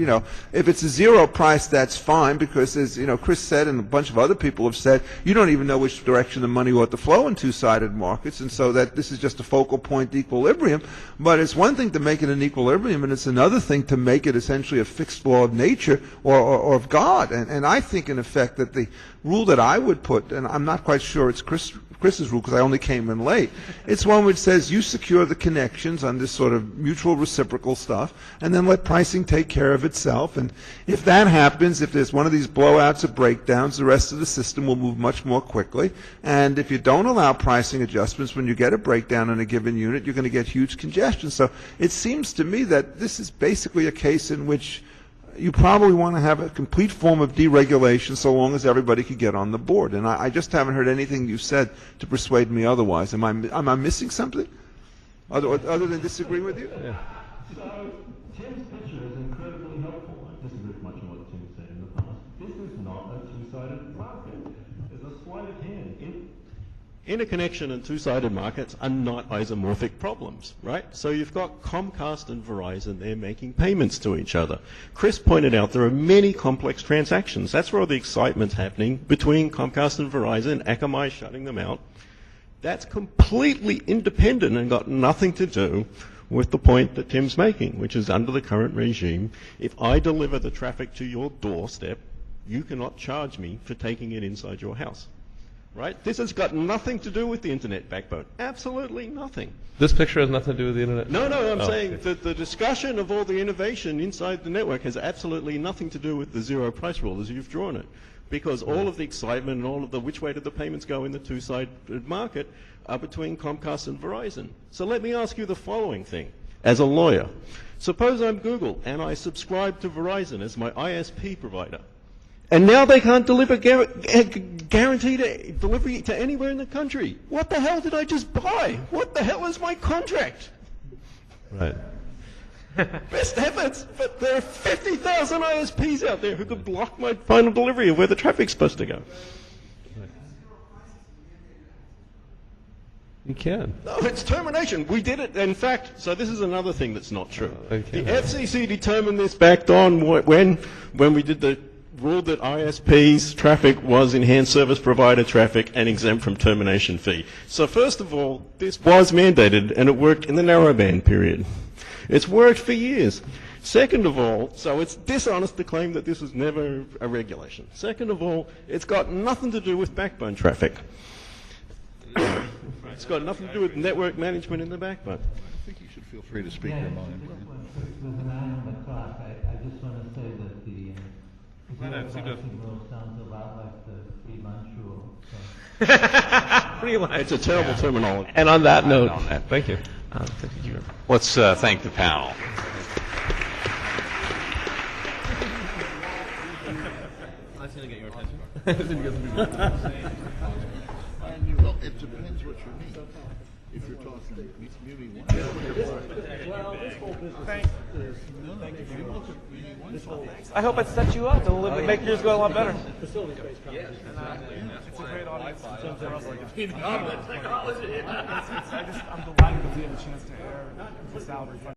if it's a zero price, that's fine, because as Chris said, and a bunch of other people have said, you don't even know which direction the money ought to flow in two-sided markets, and so that this is just a focal point equilibrium. But it's one thing to make it an equilibrium, and it's another thing to make it essentially a fixed law of nature or of God. And I think, in effect, that the rule that I would put, and I'm not quite sure it's Chris's rule because I only came in late, it's one which says you secure the connections on this sort of mutual reciprocal stuff, and then let pricing take care of itself. And if that happens, if there's one of these blowouts or breakdowns, the rest of the system will move much more quickly. And if you don't allow pricing adjustments when you get a breakdown in a given unit, you're going to get huge congestion. So it seems to me that this is basically a case in which you probably want to have a complete form of deregulation so long as everybody can get on the board. And I just haven't heard anything you've said to persuade me otherwise. Am I missing something other than disagreeing with you? Yeah. So Tim's picture is incredibly helpful. I disagree with much of what Tim said in the past. This is not a two-sided market. There's a sleight of hand. Interconnection and two-sided markets are not isomorphic problems, right? So you've got Comcast and Verizon, they're making payments to each other. Chris pointed out there are many complex transactions. That's where all the excitement's happening between Comcast and Verizon, Akamai shutting them out. That's completely independent and got nothing to do with the point that Tim's making, which is under the current regime, if I deliver the traffic to your doorstep, you cannot charge me for taking it inside your house. Right? This has got nothing to do with the internet backbone. Absolutely nothing. This picture has nothing to do with the internet? No, I'm saying that the discussion of all the innovation inside the network has absolutely nothing to do with the zero price rule as you've drawn it. Because all of the excitement and all of the which way did the payments go in the two-sided market are between Comcast and Verizon. So let me ask you the following thing. As a lawyer, suppose I'm Google and I subscribe to Verizon as my ISP provider. And now they can't deliver guaranteed delivery to anywhere in the country. What the hell did I just buy? What the hell is my contract? Right. Best efforts, but there are 50,000 ISPs out there who could block my final delivery of where the traffic's supposed to go. You can. No, it's termination. We did it. In fact, so this is another thing that's not true. Okay. The FCC determined this back on when we did the rule that ISPs traffic was enhanced service provider traffic and exempt from termination fee. So first of all, this was mandated and it worked in the narrowband period. It's worked for years. Second of all, so it's dishonest to claim that this was never a regulation. Second of all, it's got nothing to do with backbone traffic. It's got nothing to do with network management in the backbone. I think you should feel free to speak your mind. With an eye on the clock, I just want to say that the zero pricing rule sounds a lot like the free lunch rule. So. It's a terrible terminology. And on that note, thank you. Let's thank the panel. Well, it depends what you mean. If you're talking community I hope it sets you up. It'll make yours go a lot better. It's a great audience. I'm delighted that we have a chance to air the salary.